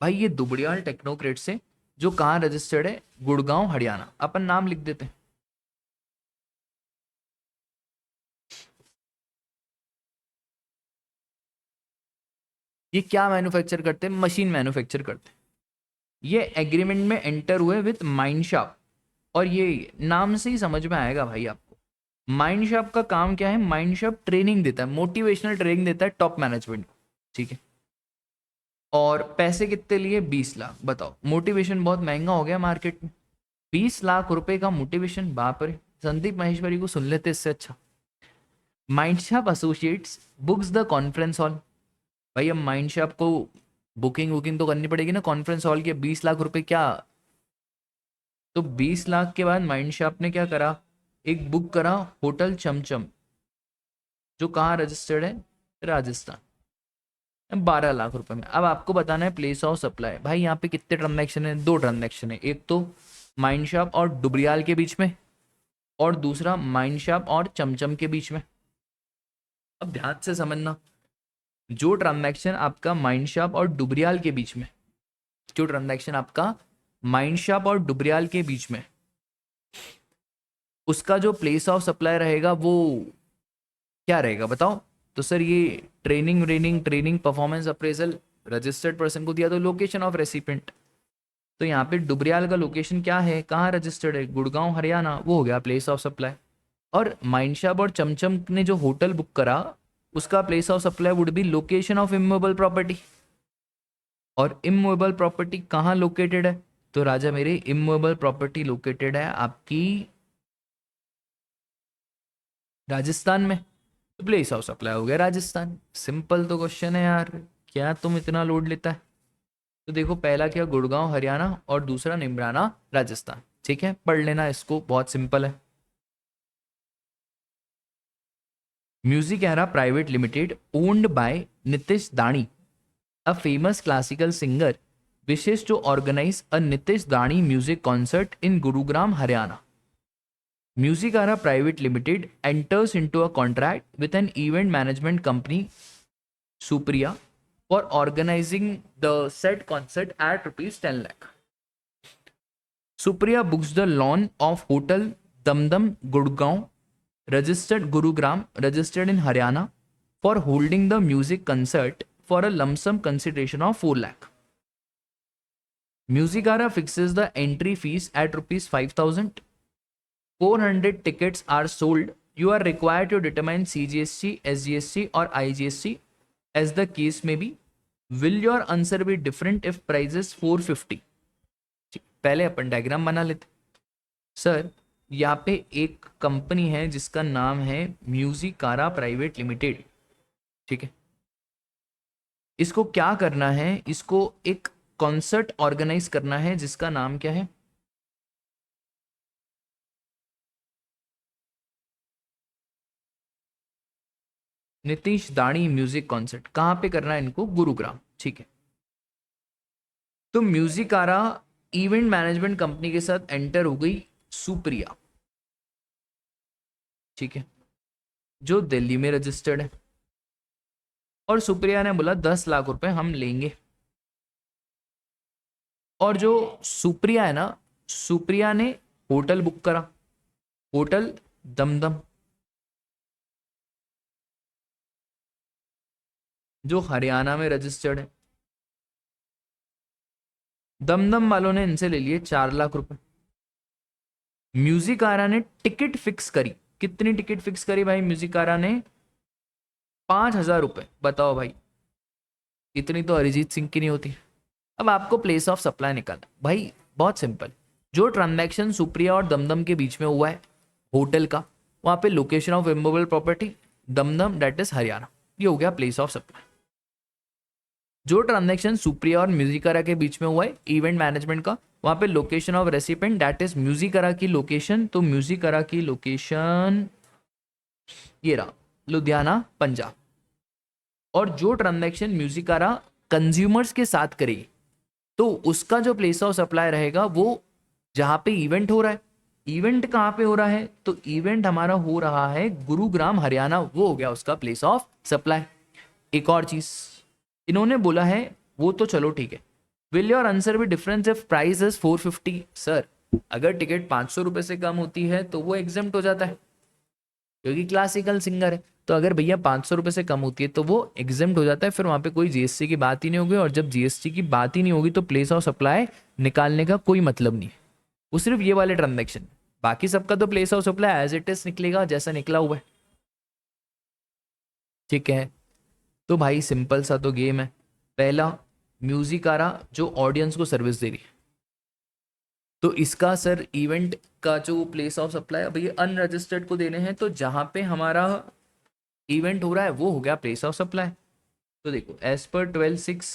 भाई। ये दुबड़ियाल technocrat से जो कहाँ registered है, गुड़गांव हरियाणा, अपन नाम लिख देते हैं। ये क्या मैन्युफैक्चर करते हैं? मशीन मैन्युफैक्चर करते हैं। ये एग्रीमेंट में एंटर हुए विथ माइनशार्प, और ये नाम से ही समझ में आएगा भाई आपको। माइनशार्प का काम क्या है? माइनशार्प ट्रेनिंग देता है, मोटिवेशनल ट्रेनिंग देता है टॉप मैनेजमेंट को, ठीक है। और पैसे कितने लिए? 20 लाख। बताओ, मोटिवेशन बहुत महंगा हो गया मार्केट में। 20 लाख रुपए का मोटिवेशन, बाप रे। संदीप महेश्वरी को सुन लेते इससे अच्छा। Mindsharp associates books the conference hall. भाई अब माइंडशार्प को बुकिंग तो करनी पड़ेगी ना कॉन्फ्रेंस हॉल की। 20 लाख रुपए क्या, तो 20 लाख के बाद माइंडशार्प ने क्या करा? एक बुक करा होटल चमचम, जो कहाँ रजिस्टर्ड है? राजस्थान। 12 लाख रुपए में। अब आपको बताना है प्लेस ऑफ सप्लाई। भाई यहाँ पे कितने ट्रांजैक्शन है? 2 ट्रांजैक्शन है, एक तो माइनशार्प और डुबरियाल के बीच में, और दूसरा माइनशार्प और चमचम के बीच में। अब ध्यान से समझना, जो ट्रांजैक्शन आपका माइनशार्प और डुबरियाल के बीच में, जो ट्रांजैक्शन आपका माइनशार्प और डुबरियाल के बीच में, उसका जो प्लेस ऑफ सप्लाई रहेगा वो क्या रहेगा बताओ? तो सर ये training performance appraisal registered person को दिया, तो लोकेशन ऑफ रेसिपेंट। तो यहाँ पे डुबरियाल का लोकेशन क्या है, कहाँ रजिस्टर्ड है? गुड़गांव हरियाणा, वो हो गया प्लेस ऑफ सप्लाई। और माइनशार्प और चमचम ने जो होटल बुक करा, उसका place of supply would be location of immovable property. और इमूवेबल प्रॉपर्टी कहाँ लोकेटेड है? तो राजा मेरे इमूवेबल प्रॉपर्टी लोकेटेड है आपकी राजस्थान में, तो प्लेस ऑफ सप्लाई हो गया राजस्थान। सिंपल तो क्वेश्चन है यार, क्या तुम इतना लोड लेता है? तो देखो पहला क्या, गुड़गांव हरियाणा, और दूसरा निमराना राजस्थान। ठीक है, पढ़ लेना इसको, बहुत सिंपल है। Music era private limited owned by Nitish Dani, a famous classical singer, wishes to organize a Nitish Dani music concert in Gurugram, Haryana. Musicara Private Limited enters into a contract with an event management company, Supriya, for organizing the said concert at rupees 10 lakh. Supriya books the lawn of Hotel Damdam Gurgaon, registered Gurugram, registered in Haryana, for holding the music concert for a lump sum consideration of 4 lakh. Musicara fixes the entry fees at rupees 5,000. 400 tickets are sold. You are required to determine CGST, SGST or IGST as the case may be. Will your answer be different if price is 450? पहले अपन diagram बना लेते। Sir यहाँ पे एक company है जिसका नाम है म्यूजिकारा प्राइवेट लिमिटेड, ठीक है। इसको क्या करना है, इसको एक कॉन्सर्ट ऑर्गेनाइज करना है जिसका नाम क्या है, नीतीश दानी म्यूजिक कॉन्सर्ट। कहाँ पे करना है इनको, गुरुग्राम, ठीक है। तो म्यूजिकारा इवेंट मैनेजमेंट कंपनी के साथ एंटर हो गई सुप्रिया, ठीक है, जो दिल्ली में रजिस्टर्ड है। और सुप्रिया ने बोला 10 लाख रुपए हम लेंगे। और जो सुप्रिया है ना, सुप्रिया ने होटल बुक करा, होटल दमदम, जो हरियाणा में रजिस्टर्ड है। दमदम वालों ने इनसे ले लिए 4 लाख रुपए। म्यूजिकारा ने टिकट फिक्स करी, कितनी टिकट फिक्स करी भाई म्यूजिकारा ने, 5,000 रुपए। बताओ भाई, इतनी तो अरिजीत सिंह की नहीं होती। अब आपको प्लेस ऑफ सप्लाई निकालना भाई, बहुत सिंपल। जो ट्रांजैक्शन सुप्रिया और दमदम के बीच में हुआ है होटल का, वहां पे location of immovable property Dumdum, that is Haryana, ये हो गया प्लेस ऑफ सप्लाई। जो ट्रांजैक्शन सुप्रिया और म्यूजिकारा के बीच में हुआ है इवेंट मैनेजमेंट का, वहां पे location of recipient that is music era की लोकेशन, तो म्यूजिकारा की लोकेशन ये रहा, लुधियाना पंजाब। और जो ट्रांजैक्शन म्यूजिकारा कंज्यूमर्स के साथ करेगी, तो उसका जो प्लेस ऑफ सप्लाई रहेगा वो जहां पे इवेंट हो रहा है। इवेंट कहाँ पे हो रहा है, तो इवेंट हमारा हो रहा है गुरुग्राम हरियाणा, वो हो गया उसका प्लेस ऑफ सप्लाई। एक और चीज इन्होंने बोला है, वो तो चलो ठीक है, will your answer be difference if price is 450। Sir अगर टिकट 500 रुपए से कम होती है तो वो एग्जेम्प्ट हो जाता है, क्योंकि क्लासिकल सिंगर है। तो अगर भैया 500 रुपए से कम होती है तो वो एग्जेम्प्ट हो जाता है, फिर वहां पे कोई जीएसटी की बात ही नहीं होगी। और जब जीएसटी की बात ही नहीं होगी तो प्लेस ऑफ सप्लाई निकालने का कोई मतलब नहीं है। वो सिर्फ ये वाले ट्रांजेक्शन, बाकी सबका तो place of supply as it is निकलेगा जैसा निकला हुआ है, ठीक है। तो भाई सिंपल सा तो गेम है। पहला, म्यूजिकारा जो ऑडियंस को सर्विस दे रही है, तो इसका सर इवेंट का जो प्लेस ऑफ सप्लाई अब ये अनरजिस्टर्ड को देने हैं, तो जहां पे हमारा इवेंट हो रहा है वो हो गया प्लेस ऑफ सप्लाई। तो देखो एज पर 12(6)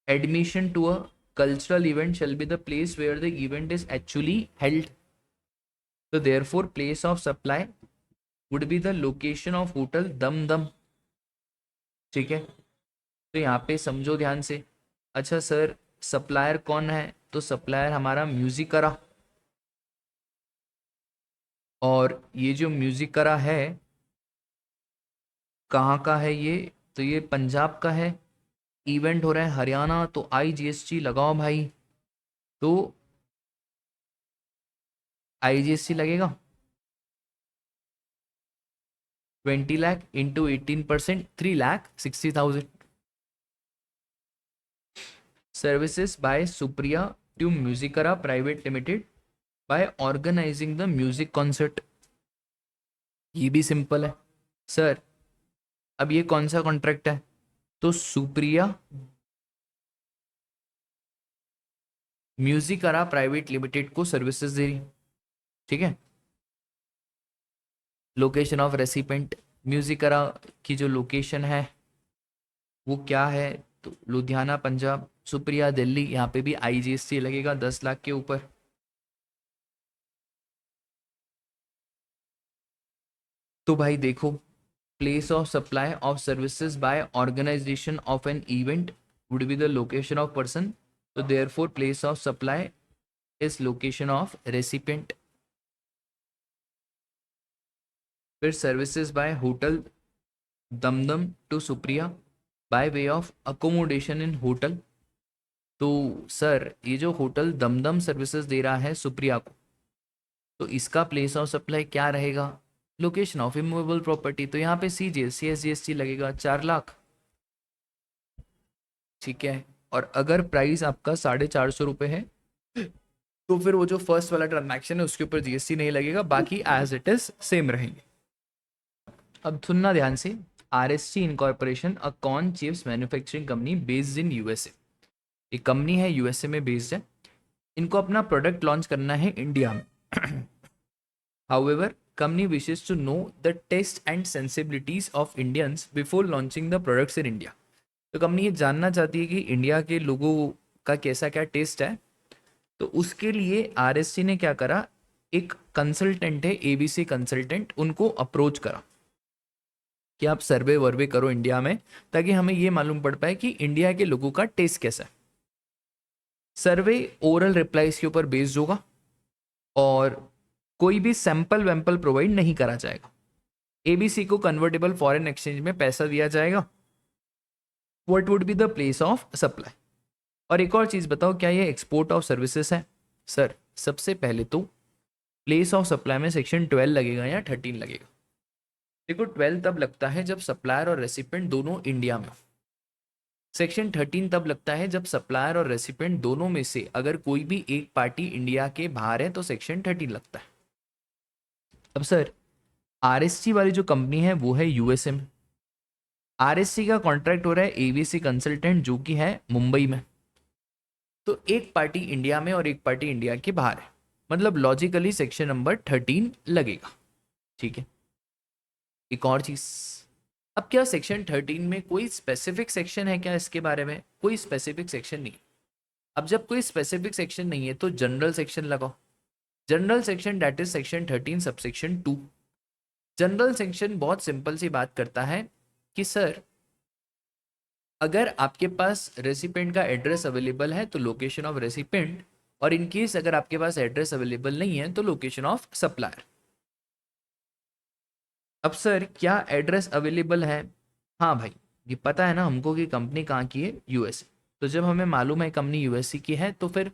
admission to a cultural event shall be the place where the event is actually held. So therefore place of supply would be the location of hotel Dumdum, ठीक है। तो यहाँ पे समझो ध्यान से। अच्छा सर सप्लायर कौन है, तो सप्लायर हमारा म्यूजिकरा, और ये जो म्यूजिकरा है कहाँ का है ये, तो ये पंजाब का है। इवेंट हो रहा है हरियाणा, तो आईजीएसटी लगाओ भाई। तो आईजीएसटी लगेगा 20 lakh into 18%, 3,60,000। Services by Supriya to music era private limited by organising the music concert. ये भी सिंपल है सर। अब ये कौन सा कॉन्ट्रैक्ट है, तो सुप्रिया म्यूजिकरा प्राइवेट लिमिटेड को सर्विसेज दे रही, ठीक है। लोकेशन ऑफ रेसिपेंट, म्यूजिकरा की जो लोकेशन है वो क्या है, तो लुधियाना पंजाब, सुप्रिया दिल्ली। यहाँ पे भी आईजीएसटी लगेगा 10 लाख के ऊपर। तो भाई देखो, place of supply of services by organisation of an event would be the location of person, तो therefore place of supply is location of recipient. फिर services by hotel Dumdum to Supriya by way of accommodation in hotel. तो sir ये जो hotel Dumdum services दे रहा है सुप्रिया को, तो इसका प्लेस ऑफ सप्लाई क्या रहेगा, लोकेशन ऑफ इमूवेबल प्रॉपर्टी। तो यहाँ पे सीजीएसटी एसजीएसटी लगेगा 4 लाख, ठीक है। और अगर प्राइस आपका 450 रुपये है तो फिर वो जो फर्स्ट वाला ट्रांजैक्शन है उसके ऊपर जीएसटी नहीं लगेगा, बाकी एज इट इज सेम रहेंगे। अब सुनना ध्यान से, RST incorporation a corn chips manufacturing company based in USA, एक कंपनी है यूएसए में बेस्ड है। इनको अपना प्रोडक्ट लॉन्च करना है इंडिया में, However, company wishes to know the taste and sensibilities of Indians before launching the products in India. तो कंपनी ये जानना चाहती है कि इंडिया के लोगों का कैसा क्या टेस्ट है। तो उसके लिए आरएससी ने क्या करा, एक कंसल्टेंट है एबीसी कंसल्टेंट, उनको अप्रोच करा कि आप सर्वे वर्वे करो इंडिया में, ताकि हमें ये मालूम पड़ पाए कि इंडिया के लोगों का टेस्ट कैसा है। सर्वे ओरल रिप्लाईज के ऊपर बेस्ड होगा और कोई भी सैंपल वैम्पल प्रोवाइड नहीं करा जाएगा। एबीसी को कन्वर्टेबल फॉरेन एक्सचेंज में पैसा दिया जाएगा। What would be the place of supply. और एक और चीज बताओ, क्या ये एक्सपोर्ट ऑफ सर्विसेज है? सर सबसे पहले तो प्लेस ऑफ सप्लाई में सेक्शन 12 लगेगा या 13 लगेगा? देखो 12 तब लगता है जब सप्लायर और रेसिपेंट दोनों इंडिया में हो। सेक्शन 13 तब लगता है जब सप्लायर और रेसिपेंट दोनों में से अगर कोई भी एक पार्टी इंडिया के बाहर है तो सेक्शन 13 लगता है। अब सर आरएससी वाली जो कंपनी है वो है यूएसए में। आरएससी का कॉन्ट्रैक्ट हो रहा है एबीसी कंसल्टेंट जो कि है मुंबई में। तो एक पार्टी इंडिया में और एक पार्टी इंडिया के बाहर है, मतलब लॉजिकली सेक्शन नंबर 13 लगेगा। ठीक है। एक और चीज, अब क्या सेक्शन 13 में कोई स्पेसिफिक सेक्शन है क्या इसके बारे में? कोई स्पेसिफिक सेक्शन नहीं। अब जब कोई स्पेसिफिक सेक्शन नहीं है तो जनरल सेक्शन लगाओ। General section that is section 13 subsection 2। General section बहुत सिंपल सी बात करता है कि सर अगर आपके पास रेसिपेंट का एड्रेस अवेलेबल है तो लोकेशन ऑफ रेसिपेंट, और इन केस अगर आपके पास एड्रेस अवेलेबल नहीं है तो लोकेशन ऑफ सप्लायर। अब सर क्या एड्रेस अवेलेबल है? हाँ भाई, ये पता है ना हमको कि कंपनी कहाँ की है, यूएसए। तो जब हमें मालूम है कंपनी यूएसए की है तो फिर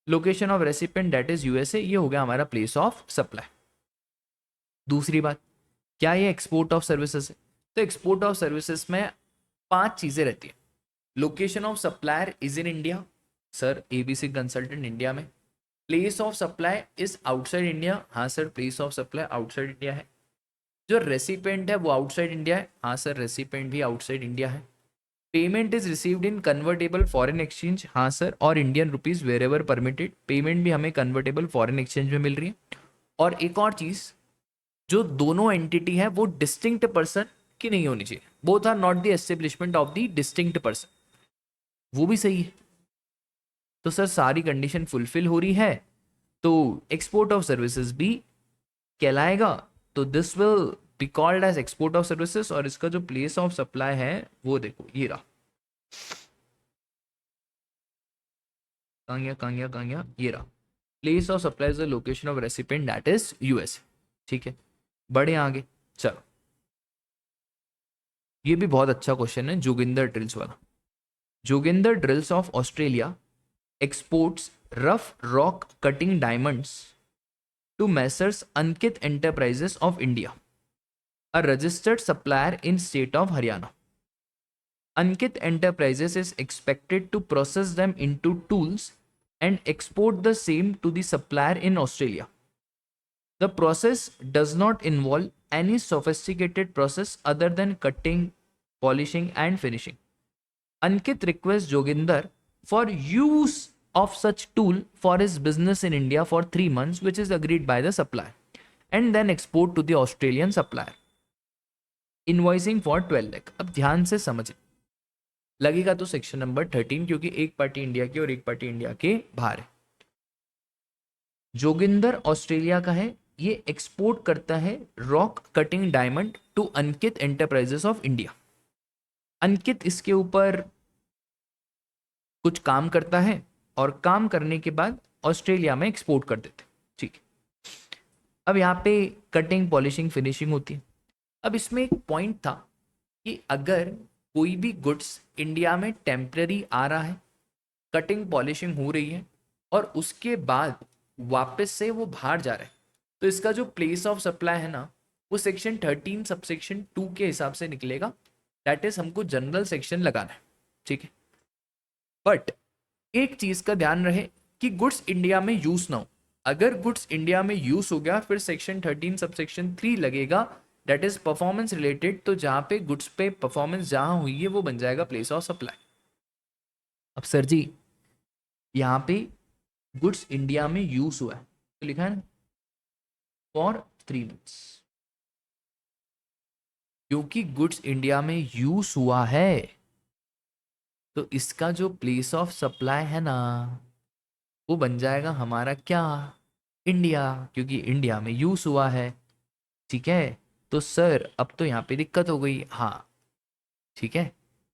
location of recipient that is USA, ये हो गया हमारा प्लेस ऑफ सप्लाई। दूसरी बात, क्या ये एक्सपोर्ट ऑफ सर्विसेज है? तो एक्सपोर्ट ऑफ सर्विसेज में 5 चीजें रहती है। Location of supplier is in India, sir ABC consultant India में। Place of supply is outside India, हाँ sir place of supply outside India है। जो रेसिपेंट है वो आउटसाइड इंडिया है, हाँ सर रेसिपेंट भी आउटसाइड इंडिया है। Payment is received in convertible foreign exchange, हाँ सर, और Indian rupees wherever permitted, payment भी हमें कन्वर्टेबल फॉरेन एक्सचेंज में मिल रही है। और एक और चीज, जो दोनों एंटिटी है वो डिस्टिंक्ट पर्सन की नहीं होनी चाहिए। Both are not the establishment of the distinct person, वो भी सही है। तो सर सारी कंडीशन फुलफिल हो रही है तो एक्सपोर्ट ऑफ सर्विसेज भी कहलाएगा। तो this will be called as export of services. और इसका जो प्लेस ऑफ सप्लाई है वो देखो ये रहा, कहाँ गया, ये रहा। Place of supply is the location of recipient that is USA. ठीक है, बड़े आगे चलो। ये भी बहुत अच्छा क्वेश्चन है जोगिंदर ड्रिल्स वाला। Joginder drills of Australia exports rough rock cutting diamonds to Messrs Ankit Enterprises of India, a registered supplier in state of Haryana. Ankit Enterprises is expected to process them into tools and export the same to the supplier in Australia. The process does not involve any sophisticated process other than cutting, polishing and finishing. Ankit requests Joginder for use of such tool for his business in India for 3 months, which is agreed by the supplier, and then export to the Australian supplier. Invoicing for 12 lakh. अब ध्यान से समझे, लगेगा तो section number 13 क्योंकि एक party India की और एक पार्टी इंडिया के बाहर है। जोगिंदर ऑस्ट्रेलिया का है, ये एक्सपोर्ट करता है rock cutting diamond to Ankit enterprises of India. Ankit इसके ऊपर कुछ काम करता है और काम करने के बाद ऑस्ट्रेलिया में एक्सपोर्ट कर देते। ठीक है, अब यहाँ पे कटिंग पॉलिशिंग फिनिशिंग होती है। अब इसमें एक पॉइंट था कि अगर कोई भी गुड्स इंडिया में टेम्पररी आ रहा है, कटिंग पॉलिशिंग हो रही है और उसके बाद वापस से वो बाहर जा रहा है, तो इसका जो प्लेस ऑफ सप्लाई है ना वो सेक्शन 13 सबसेक्शन 2 के हिसाब से निकलेगा। दैट इज हमको जनरल सेक्शन लगाना है। ठीक है, बट एक चीज का ध्यान रहे कि गुड्स इंडिया में यूज ना हो। अगर गुड्स इंडिया में यूज हो गया फिर सेक्शन 13 सबसेक्शन 3 लगेगा, दैट इज परफॉर्मेंस रिलेटेड। तो जहां पे गुड्स पे परफॉर्मेंस जहां हुई है वो बन जाएगा प्लेस ऑफ सप्लाई। अब सर जी यहाँ पे गुड्स इंडिया में यूज हुआ है तो लिखा है ना, फॉर 3 months, क्योंकि गुड्स इंडिया में यूज हुआ है तो इसका जो प्लेस ऑफ सप्लाई है ना वो बन जाएगा हमारा क्या, इंडिया, क्योंकि इंडिया में यूज हुआ है। ठीक है, तो सर अब तो यहाँ पे दिक्कत हो गई। हाँ ठीक है,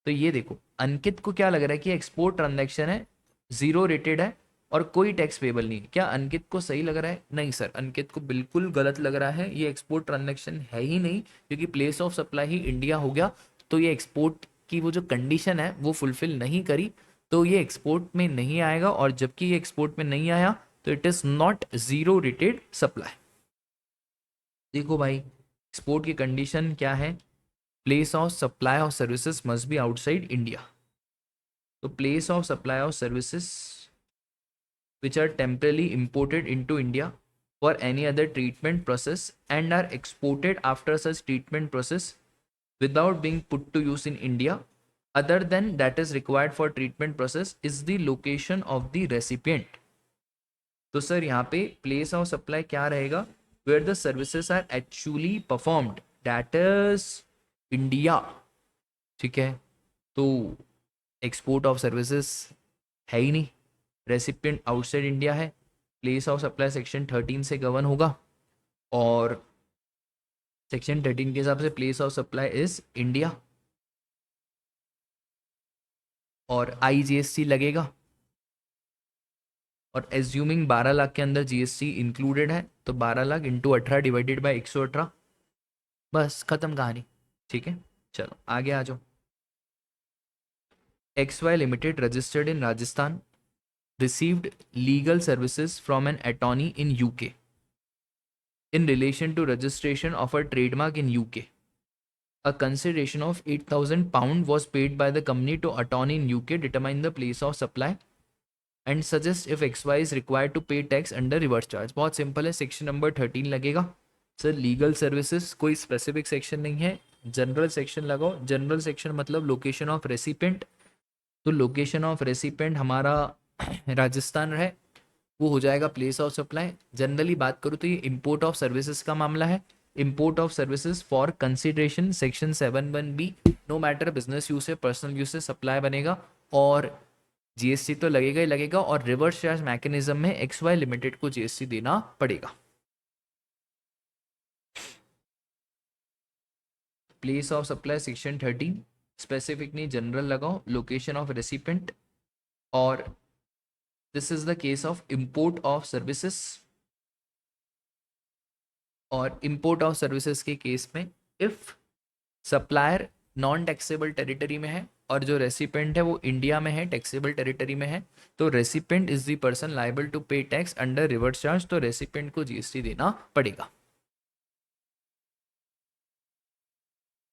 तो ये देखो अंकित को क्या लग रहा है कि एक्सपोर्ट ट्रांजैक्शन है, जीरो रेटेड है और कोई टैक्स पेबल नहीं है। क्या अंकित को सही लग रहा है? नहीं सर, अंकित को बिल्कुल गलत लग रहा है। ये एक्सपोर्ट ट्रांजैक्शन है ही नहीं, क्योंकि place of supply he India हो गया। तो ये एक्सपोर्ट की वो जो कंडीशन है वो फुलफिल नहीं करी, तो ये एक्सपोर्ट में नहीं आएगा। और जबकि ये एक्सपोर्ट में नहीं आया तो it is not zero rated supply. देखो भाई, एक्सपोर्ट की कंडीशन क्या है? Place of supply of services must be outside India. तो place of supply of services which are temporarily imported into India for any other treatment process and are exported after such treatment process without being put to use in India other than that is required for treatment process is the location of the recipient. तो sir यहाँ पे place of supply क्या रहेगा? Where the services are actually performed, that is India. ठीक है, तो export of services है ही नहीं, रेसिपिएंट आउटसाइड इंडिया है, प्लेस ऑफ सप्लाई सेक्शन 13 से गवर्न होगा और सेक्शन 13 के हिसाब से place of supply is India और IGST लगेगा। और एज्यूमिंग 12 लाख के अंदर GST इंक्लूडेड है तो 12 लाख इंटू 18 डिवाइडेड बाई 118, बस खत्म कहानी। ठीक है, चलो आगे आ जाओ। XY limited registered in Rajasthan received legal services from an attorney in UK in relation to registration of a trademark in UK. A consideration of £8,000 was paid by the company to attorney in UK, determine the place of supply and suggest if XY is required to pay tax under reverse charge. बहुत simple है, section number 13 लगेगा। Sir legal services कोई specific section नहीं है, general section लगाओ। General section मतलब location of recipient, तो location of recipient हमारा राजस्थान रहे, वो हो जाएगा प्लेस ऑफ सप्लाई। जनरली बात करूँ तो ये इंपोर्ट ऑफ सर्विसेज का मामला है। Import of services for consideration section 7(1)(b), no matter business use से पर्सनल यूज से सप्लाई बनेगा और GST तो लगेगा ही लगेगा। और रिवर्स चार्ज मैकेनिज्म में XY लिमिटेड को GST देना पड़ेगा। Place of supply section 13, specific नहीं जनरल लगाओ, लोकेशन ऑफ रेसिपेंट। और this is the case of import of services. और इंपोर्ट ऑफ सर्विसेज के केस में if supplier non taxable territory में है और जो रेसिपेंट है वो इंडिया में है, टैक्सेबल टेरिटरी में है, तो recipient is the person liable to pay tax under reverse charge, तो रेसिपेंट को GST देना पड़ेगा।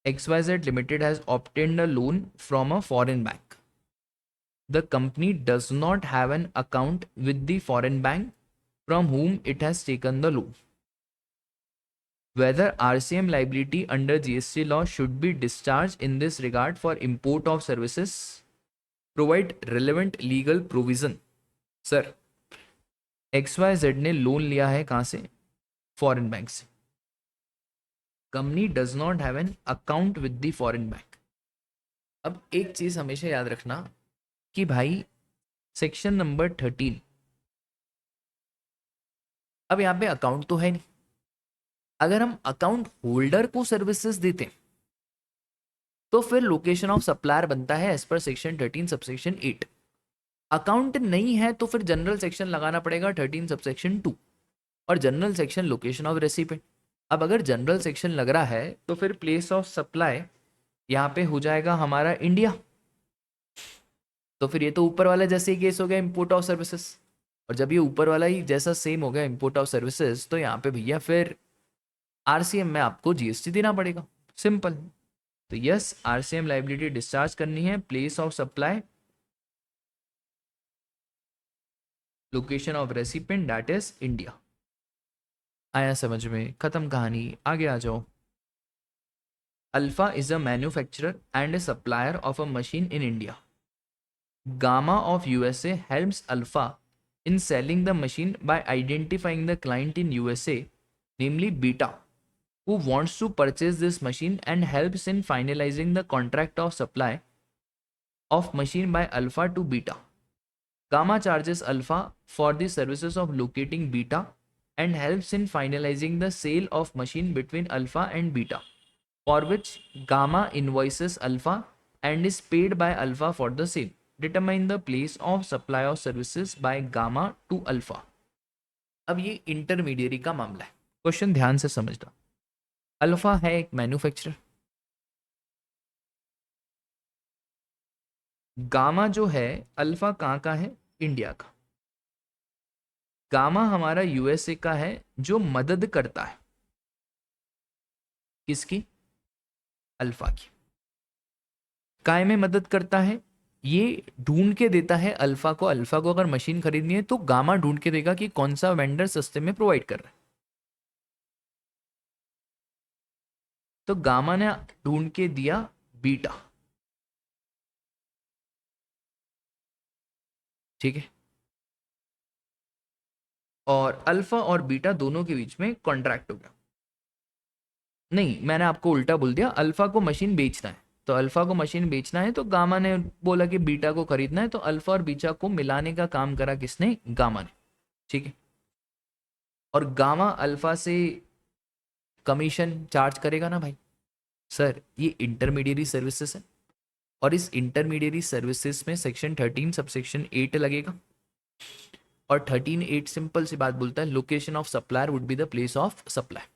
XYZ Limited has obtained a loan from a foreign bank. The company does not have an account with the foreign bank from whom it has taken the loan. Whether RCM liability under GST law should be discharged in this regard for import of services, provide relevant legal provision. Sir XYZ ने loan लिया है कहाँ से? Foreign bank से। Company does not have an account with the foreign bank. अब एक चीज हमेशा याद रखना कि भाई सेक्शन नंबर 13, अब यहाँ पे अकाउंट तो है नहीं। अगर हम अकाउंट होल्डर को सर्विसेज देते हैं तो फिर लोकेशन ऑफ सप्लायर बनता है as per section 13 subsection 8। Account नहीं है तो फिर जनरल सेक्शन लगाना पड़ेगा 13 सबसेक्शन 2 और general section location of recipient. अब अगर जनरल सेक्शन लग रहा है तो फिर प्लेस ऑफ सप्लाई यहाँ पे हो जाएगा हमारा इंडिया। तो फिर ये तो ऊपर वाला जैसे ही केस हो गया इंपोर्ट ऑफ सर्विसेज, और जब ये ऊपर वाला ही जैसा सेम हो गया इंपोर्ट ऑफ सर्विसेज तो यहाँ पे भैया फिर RCM में आपको GST देना पड़ेगा, सिंपल। तो यस, RCM लाइबिलिटी डिस्चार्ज करनी है, place of supply, location of recipient that is India. आया समझ में? खत्म कहानी, आगे आ जाओ। Alpha is a manufacturer and A supplier of a machine in India. Gamma of USA helps Alpha in selling the machine by identifying the client in USA namely Beta, who wants to purchase this machine and helps in finalizing the contract of supply of machine by Alpha to Beta. Gamma charges Alpha for the services of locating Beta and helps in finalizing the sale of machine between Alpha and Beta, for which Gamma invoices Alpha and is paid by Alpha for the same. Determine the place of supply of services by Gamma to Alpha. अब ये intermediary का मामला है, question ध्यान से समझना। Alpha है एक मैन्युफैक्चरर, गामा जो है अल्फा कहाँ का है, इंडिया का। गामा हमारा यूएसए का है जो मदद करता है किसकी, अल्फा की। काय में मदद करता है, ये ढूंढ के देता है अल्फा को। अल्फा को अगर मशीन खरीदनी है तो गामा ढूंढ के देगा कि कौन सा वेंडर सस्ते में प्रोवाइड कर रहा है। तो गामा ने ढूंढ के दिया बीटा, ठीक है। और अल्फा और बीटा दोनों के बीच में कॉन्ट्रैक्ट हो गया। नहीं, मैंने आपको उल्टा बोल दिया, अल्फा को मशीन बेचना है, तो अल्फा को मशीन बेचना है तो गामा ने बोला कि बीटा को खरीदना है, तो अल्फा और बीटा को मिलाने का काम करा किसने, गामा ने, ठीक है। और गामा अल्फा से कमीशन चार्ज करेगा ना भाई। सर ये इंटरमीडियरी सर्विसेज है और इस इंटरमीडियरी सर्विसेज में सेक्शन 13 सबसेक्शन 8 लगेगा। और 13(8) सिंपल सी बात बोलता है, location of supplier would be the place of supply.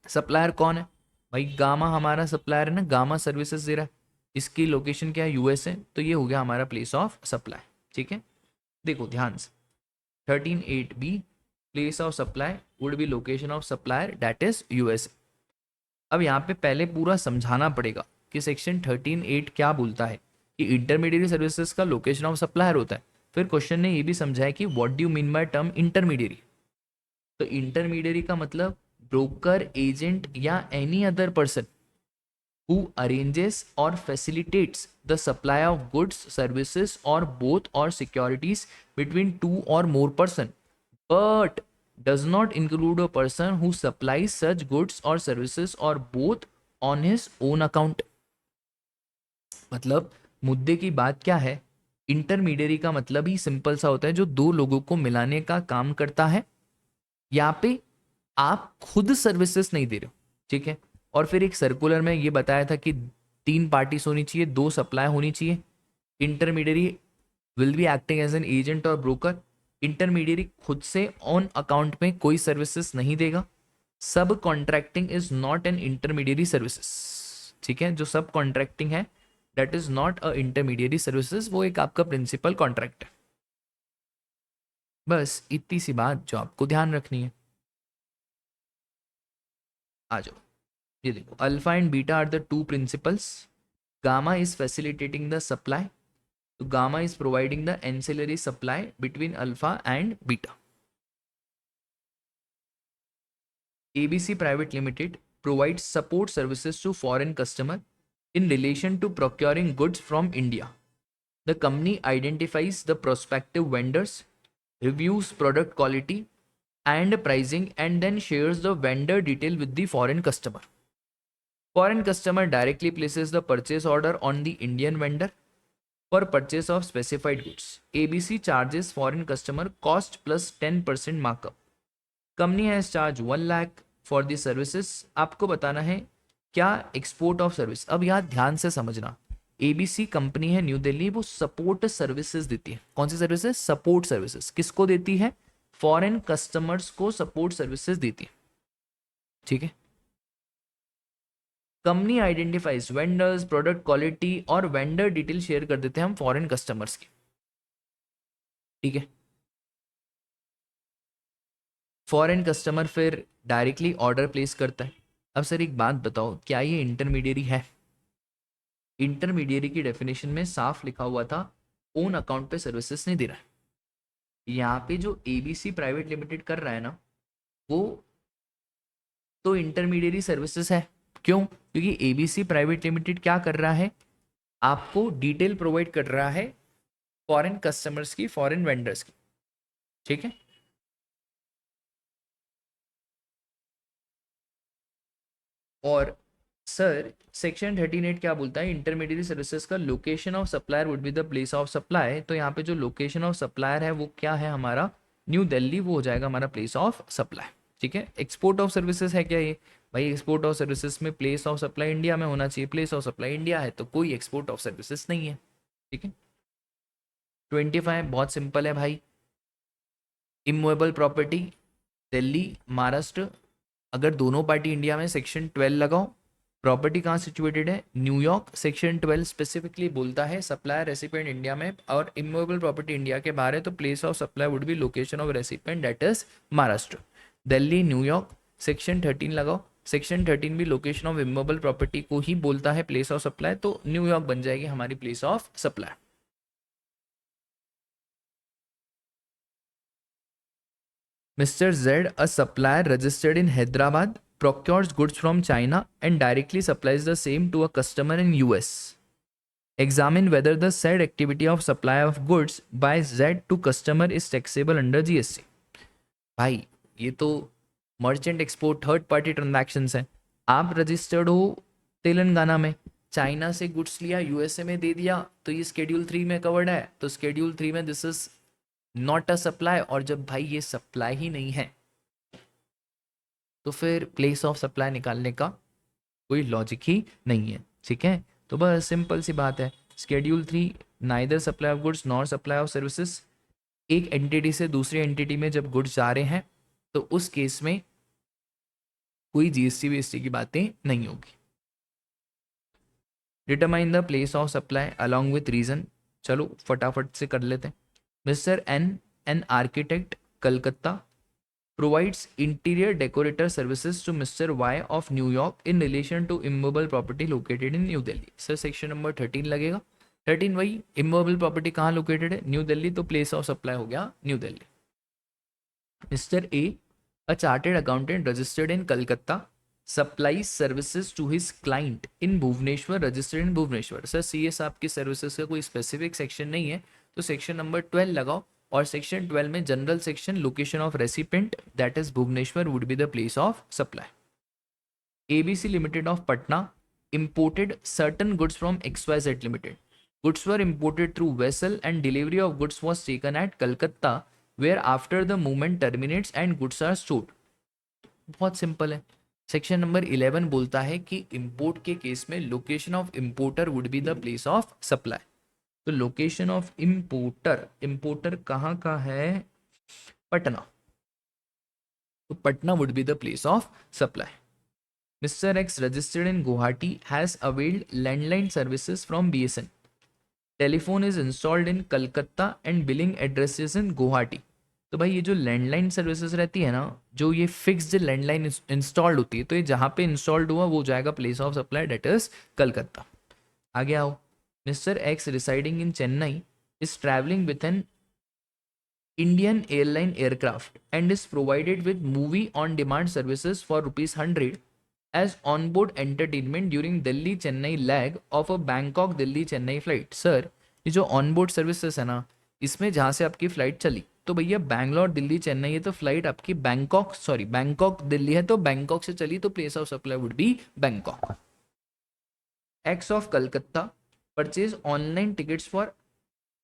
Supplier कौन है भाई, गामा हमारा सप्लायर है ना, गामा सर्विसेज दे रहा है, इसकी लोकेशन क्या है, यूएस है, तो ये हो गया हमारा प्लेस ऑफ सप्लाई, ठीक है। देखो ध्यान से, 13(8)(b) place of supply would be location of supplier that is US. अब यहाँ पे पहले पूरा समझाना पड़ेगा कि सेक्शन 13(8) क्या बोलता है कि इंटरमीडियरी सर्विसेज का लोकेशन ऑफ सप्लायर होता है। फिर क्वेश्चन ने ये भी समझाया कि what do you mean by term intermediary. तो इंटरमीडियरी का मतलब ब्रोकर, एजेंट या any other person who arranges or facilitates the supply of goods, services or both or securities between two or more person, but does not include a person who supplies such goods or services or both on his own account। मतलब मुद्दे की बात क्या है, intermediary का मतलब ही simple सा होता है जो दो लोगों को मिलाने का काम करता है। यहाँ पे आप खुद सर्विसेज नहीं दे रहे हो, ठीक है। और फिर एक सर्कुलर में ये बताया था कि 3 पार्टीज होनी चाहिए, 2 सप्लाई होनी चाहिए। Intermediary will be acting as an agent और ब्रोकर। इंटरमीडियरी खुद से ऑन अकाउंट में कोई सर्विसेज नहीं देगा। सब contracting is not an intermediary services, ठीक है। जो सब कॉन्ट्रैक्टिंग है that is not a intermediary services, वो एक आपका प्रिंसिपल कॉन्ट्रैक्ट है। बस इतनी सी बात जो आपको ध्यान रखनी है। आ जाओ, ये देखो, alpha and beta are the two principals. Gamma is facilitating the supply, तो gamma is providing the ancillary supply between alpha and beta. ABC Private Limited provides support services to foreign customer in relation to procuring goods from India. The company identifies the prospective vendors, reviews product quality and pricing, and then shares the vendor detail with the foreign customer. Foreign customer directly places the purchase order on the Indian vendor for purchase of specified goods. ABC charges foreign customer cost plus 10% markup. Company has charged 1 lakh for the services। आपको बताना है क्या, export of service. अब यहाँ ध्यान से समझना, ABC company है न्यू दिल्ली, वो सपोर्ट सर्विसेज देती है। कौन सी सर्विसेज, सपोर्ट सर्विसेज। किसको देती है, फॉरेन कस्टमर्स को सपोर्ट सर्विसेज देती है, ठीक है। Company identifies vendors, product quality और वेंडर डिटेल शेयर कर देते हैं हम फॉरेन कस्टमर्स की, ठीक है। फॉरेन कस्टमर फिर डायरेक्टली ऑर्डर प्लेस करता है। अब सर एक बात बताओ, क्या ये इंटरमीडियरी है। इंटरमीडियरी की डेफिनेशन में साफ लिखा हुआ था ओन अकाउंट पे सर्विसेज नहीं दे रहा है। यहाँ पे जो एबीसी प्राइवेट लिमिटेड कर रहा है ना, वो तो इंटरमीडियरी सर्विसेज है। क्यों, क्योंकि एबीसी प्राइवेट लिमिटेड क्या कर रहा है, आपको डिटेल प्रोवाइड कर रहा है फॉरेन कस्टमर्स की, फॉरेन वेंडर्स की, ठीक है। और सर सेक्शन 13(8) क्या बोलता है, इंटरमीडिएट सर्विसेज का location of supplier would be the place of supply. तो यहाँ पे जो लोकेशन ऑफ सप्लायर है वो क्या है हमारा, न्यू दिल्ली, वो हो जाएगा हमारा प्लेस ऑफ सप्लाई। ठीक है, एक्सपोर्ट ऑफ सर्विसेज है क्या ये, भाई एक्सपोर्ट ऑफ सर्विसेज में प्लेस ऑफ सप्लाई इंडिया में होना चाहिए, प्लेस ऑफ सप्लाई इंडिया है तो कोई एक्सपोर्ट ऑफ सर्विसेज नहीं है। ठीक है, 25 बहुत सिंपल है भाई, इमूवेबल प्रॉपर्टी दिल्ली महाराष्ट्र, अगर दोनों पार्टी इंडिया में सेक्शन 12 लगाओ, प्रॉपर्टी कहाँ सिचुएटेड है, न्यूयॉर्क, सेक्शन 12 स्पेसिफिकली बोलता है सप्लायर रेसिपिएंट इंडिया में और इमूवेबल प्रॉपर्टी इंडिया के बाहर है, तो place of supply would be location of recipient that is Maharashtra, Delhi New York, section 13 लगाओ, सेक्शन 13 भी लोकेशन ऑफ इमूवेबल प्रॉपर्टी को ही बोलता है प्लेस ऑफ सप्लाई, तो न्यूयॉर्क बन जाएगी हमारी place of supply. Mr. Z, a supplier registered in Hyderabad, procures goods from China and directly supplies the same to a customer in US. Examine whether the said activity of supply of goods by Z to customer is taxable under GST. भाई ये तो merchant export third party transactions हैं। आप registered हो तेलंगाना में, China से goods लिया USA में दे दिया, तो ये स्केड्यूल 3 में कवर्ड है, तो स्केड्यूल 3 में this is not a supply. और जब भाई ये सप्लाई ही नहीं है तो फिर प्लेस ऑफ सप्लाई निकालने का कोई लॉजिक ही नहीं है। ठीक है, तो बस सिंपल सी बात है, schedule 3 neither supply of goods nor supply of services. एक एंटिटी से दूसरी एंटिटी में जब गुड्स जा रहे हैं तो उस केस में कोई जीएसटी वीएसटी की बातें नहीं होगी। Determine the place of supply along with reason, चलो फटाफट से कर लेते हैं। Mister an architect Calcutta provides interior decorator services to Mr. Y of New York in relation to immovable property located in New Delhi. Sir section number 13 लगेगा, 13 वही immovable property कहाँ located है, न्यू दिल्ली, तो प्लेस ऑफ सप्लाई हो गया new Delhi. Mister A, a chartered accountant registered in Calcutta, supplies services to his client in Bhubaneswar, registered in Bhubaneswar. Sir C S आपकी services का कोई स्पेसिफिक सेक्शन नहीं है, तो सेक्शन नंबर 12 लगाओ, और सेक्शन 12 में general section location of recipient that is Bhubaneswar would be the place of supply. ABC limited of Patna imported certain goods from XYZ Limited. Goods were imported through vessel and delivery of goods was taken at Calcutta, where after the movement terminates and goods are stored. बहुत simple है, section number 11 बोलता है कि import के case में location of importer would be the place of supply. तो location of importer कहाँ का है, पटना, तो Patna would be the place of supply. Mister X registered in Guwahati has availed landline services from BSN, telephone is installed in Calcutta and billing addresses in Guwahati. तो भाई ये जो landline services रहती है ना, जो ये फिक्स्ड लैंडलाइन इंस्टॉल्ड होती है, तो ये जहाँ पे इंस्टॉल्ड हुआ वो जाएगा place of supply that is Calcutta. आगे आओ, Mr. X residing in Chennai is traveling with an Indian airline aircraft and is provided with movie on demand services for ₹100 as onboard entertainment during Delhi Chennai leg of a Bangkok Delhi Chennai flight. Sir ये जो onboard services है ना, इसमें जहाँ से आपकी flight चली, तो भैया बैंगलोर दिल्ली चेन्नई है, तो फ्लाइट आपकी बैंकॉक दिल्ली है, तो बैंकॉक से चली, तो place of supply would be Bangkok. X of Calcutta purchase online tickets for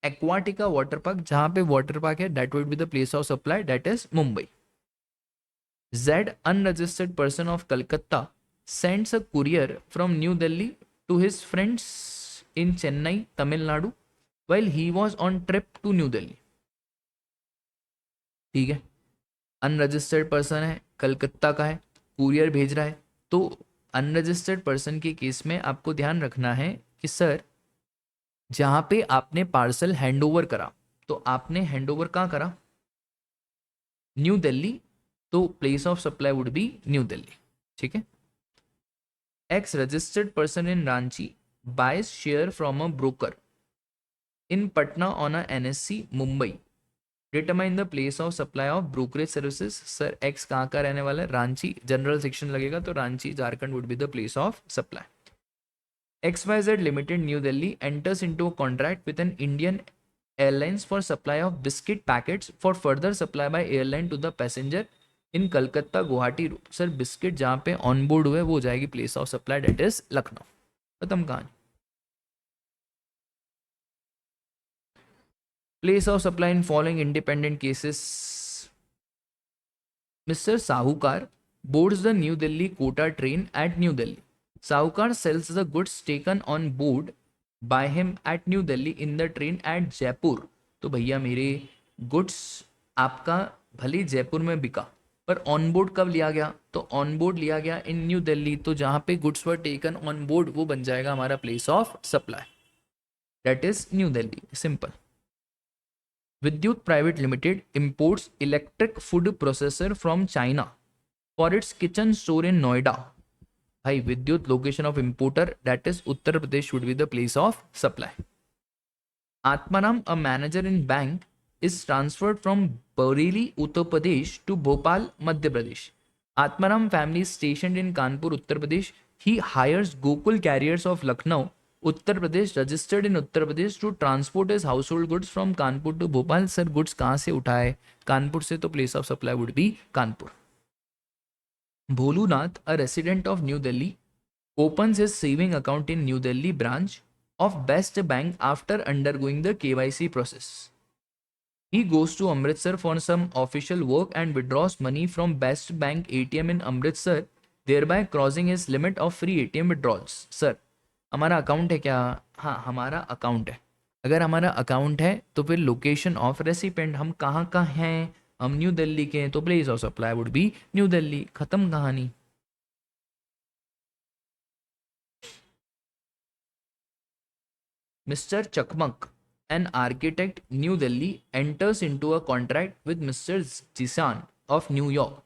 Aquatica water park, जहां पे वाटर पार्क है that would be the place of supply that is Mumbai. Z unregistered person of Calcutta sends a courier from New Delhi to his friends in Chennai Tamil Nadu while he was on trip to New Delhi. ठीक है, unregistered person है, कलकत्ता का है, courier भेज रहा है, तो unregistered person के केस में आपको ध्यान रखना है कि सर जहां पे आपने पार्सल हैंडओवर करा, तो आपने हैंडओवर कहाँ करा, न्यू दिल्ली, तो place of supply would be New Delhi. ठीक है, X registered person in Ranchi buys share from a broker in Patna on a NSC Mumbai, determine the place of supply of brokerage services. Sir X कहाँ का रहने वाला है, रांची, जनरल सेक्शन लगेगा, तो Ranchi Jharkhand would be the place of supply. XYZ Limited New Delhi enters into a contract with an Indian Airlines for supply of biscuit packets for further supply by airline to the passenger in Calcutta Guwahati sir biscuit जहाँ पे on board हुए वो हो जाएगी place of supply, that is Lucknow. खत्म कहानी। Place of supply in following independent cases. Mr. Sahukar boards the New Delhi Kota train at New Delhi. Sahukar sells the goods taken on board by him at New Delhi in the train at Jaipur. तो भैया मेरे goods आपका भले जयपुर में बिका पर on board कब लिया गया, तो ऑन बोर्ड लिया गया इन न्यू दिल्ली, तो जहां पे goods were taken on board वो बन जाएगा हमारा place of supply, that is new Delhi. Simple. Vidyut Private Limited imports electric food processor from China for its kitchen store in Noida. Bhai, Vidyut location of importer, that is Uttar Pradesh should be the place of supply. Atmaram, a manager in bank, is transferred from Bareilly, Uttar Pradesh to Bhopal, Madhya Pradesh. Atmaram family is stationed in Kanpur, Uttar Pradesh. He hires Gokul Carriers of Lucknow, Uttar Pradesh, registered in Uttar Pradesh, to transport his household goods from Kanpur to Bhopal. Sir, goods कहाँ से उठाए? कानपुर से, तो place of supply would be Kanpur. Bholunath, a resident of New Delhi, opens his saving account in New Delhi branch of Best Bank after undergoing the KYC process. He goes to Amritsar for some official work and withdraws money from Best Bank ATM in Amritsar, thereby crossing his limit of free ATM withdrawals. Sir, हमारा account है क्या? हाँ, हमारा account है। अगर हमारा account है तो फिर लोकेशन ऑफ रेसिपेंट, हम कहाँ का हैं? हम न्यू दिल्ली के हैं, तो place of supply would be New Delhi. खत्म कहानी। Mr. Chakmak, an architect, New Delhi, enters into a contract with Mr. Jisan of New York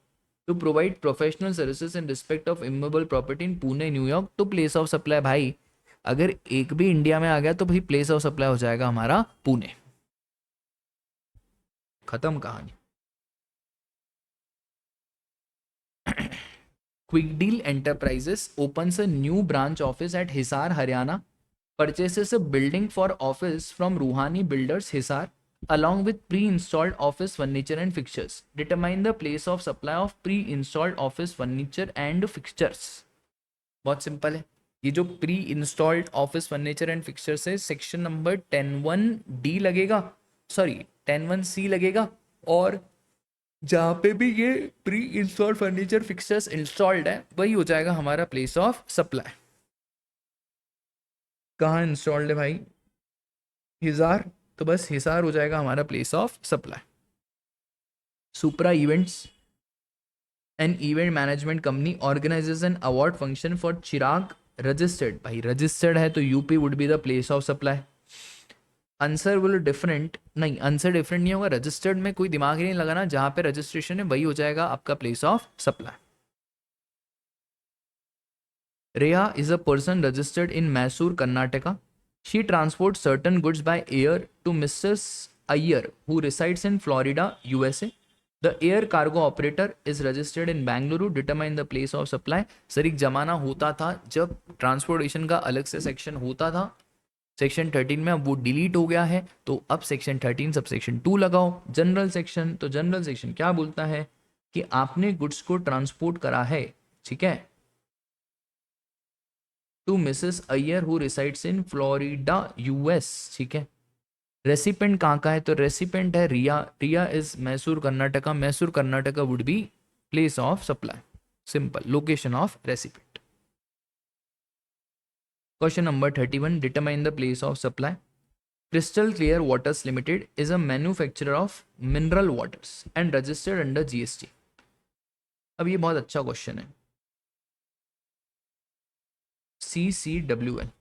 to provide professional services in respect of immovable property in Pune, New York to place of supply। भाई अगर एक भी India में आ गया तो भाई place of supply हो जाएगा हमारा पुणे। खत्म कहानी। Quick Deal Enterprises opens a new branch office at Hisar, Haryana, purchases a building for office from Ruhani Builders, Hisar, along with pre-installed office furniture and fixtures. Determine the place of supply of pre-installed office furniture and fixtures. बहुत simple है। ये जो pre installed office furniture and fixtures है, section number 10(1)D लगेगा, sorry 10(1)C लगेगा, और जहाँ पे भी ये pre installed furniture fixtures installed है वही हो जाएगा हमारा प्लेस ऑफ सप्लाई। कहाँ इंस्टॉल्ड है भाई? हिसार, तो बस हिसार हो जाएगा हमारा place of supply. Supra events, N event management company, organises an award function for Chirag, registered. भाई रजिस्टर्ड है तो UP would be the place of supply. Answer will different, नहीं आंसर डिफरेंट नहीं होगा, रजिस्टर्ड में कोई दिमाग ही नहीं लगाना, जहां पे रजिस्ट्रेशन है वही हो जाएगा आपका place of supply. Riya is a person registered in Mysore, Karnataka. She transport certain goods by air to Mrs Iyer who resides in Florida, USA. The air cargo operator is registered in Bengaluru. Determine the place of supply. Sir एक जमाना होता था जब transportation का अलग से section होता था, सेक्शन 13 में, अब वो डिलीट हो गया है, तो अब सेक्शन 13 सब सेक्शन 2 लगाओ, जनरल सेक्शन। तो जनरल सेक्शन क्या बोलता है कि आपने गुड्स को ट्रांसपोर्ट करा है, ठीक है, to Mrs Iyer who resides in Florida, US, ठीक है। रेसिपेंट कहाँ का है? तो रेसिपेंट है Riya, Riya is Mysore, Karnataka. Mysore, Karnataka would be place of supply. Simple, location of recipient. Question number 31, determine the place of supply. Crystal Clear Waters Limited is a manufacturer of mineral waters and registered under GST. अब ये बहुत अच्छा question है। CCWL,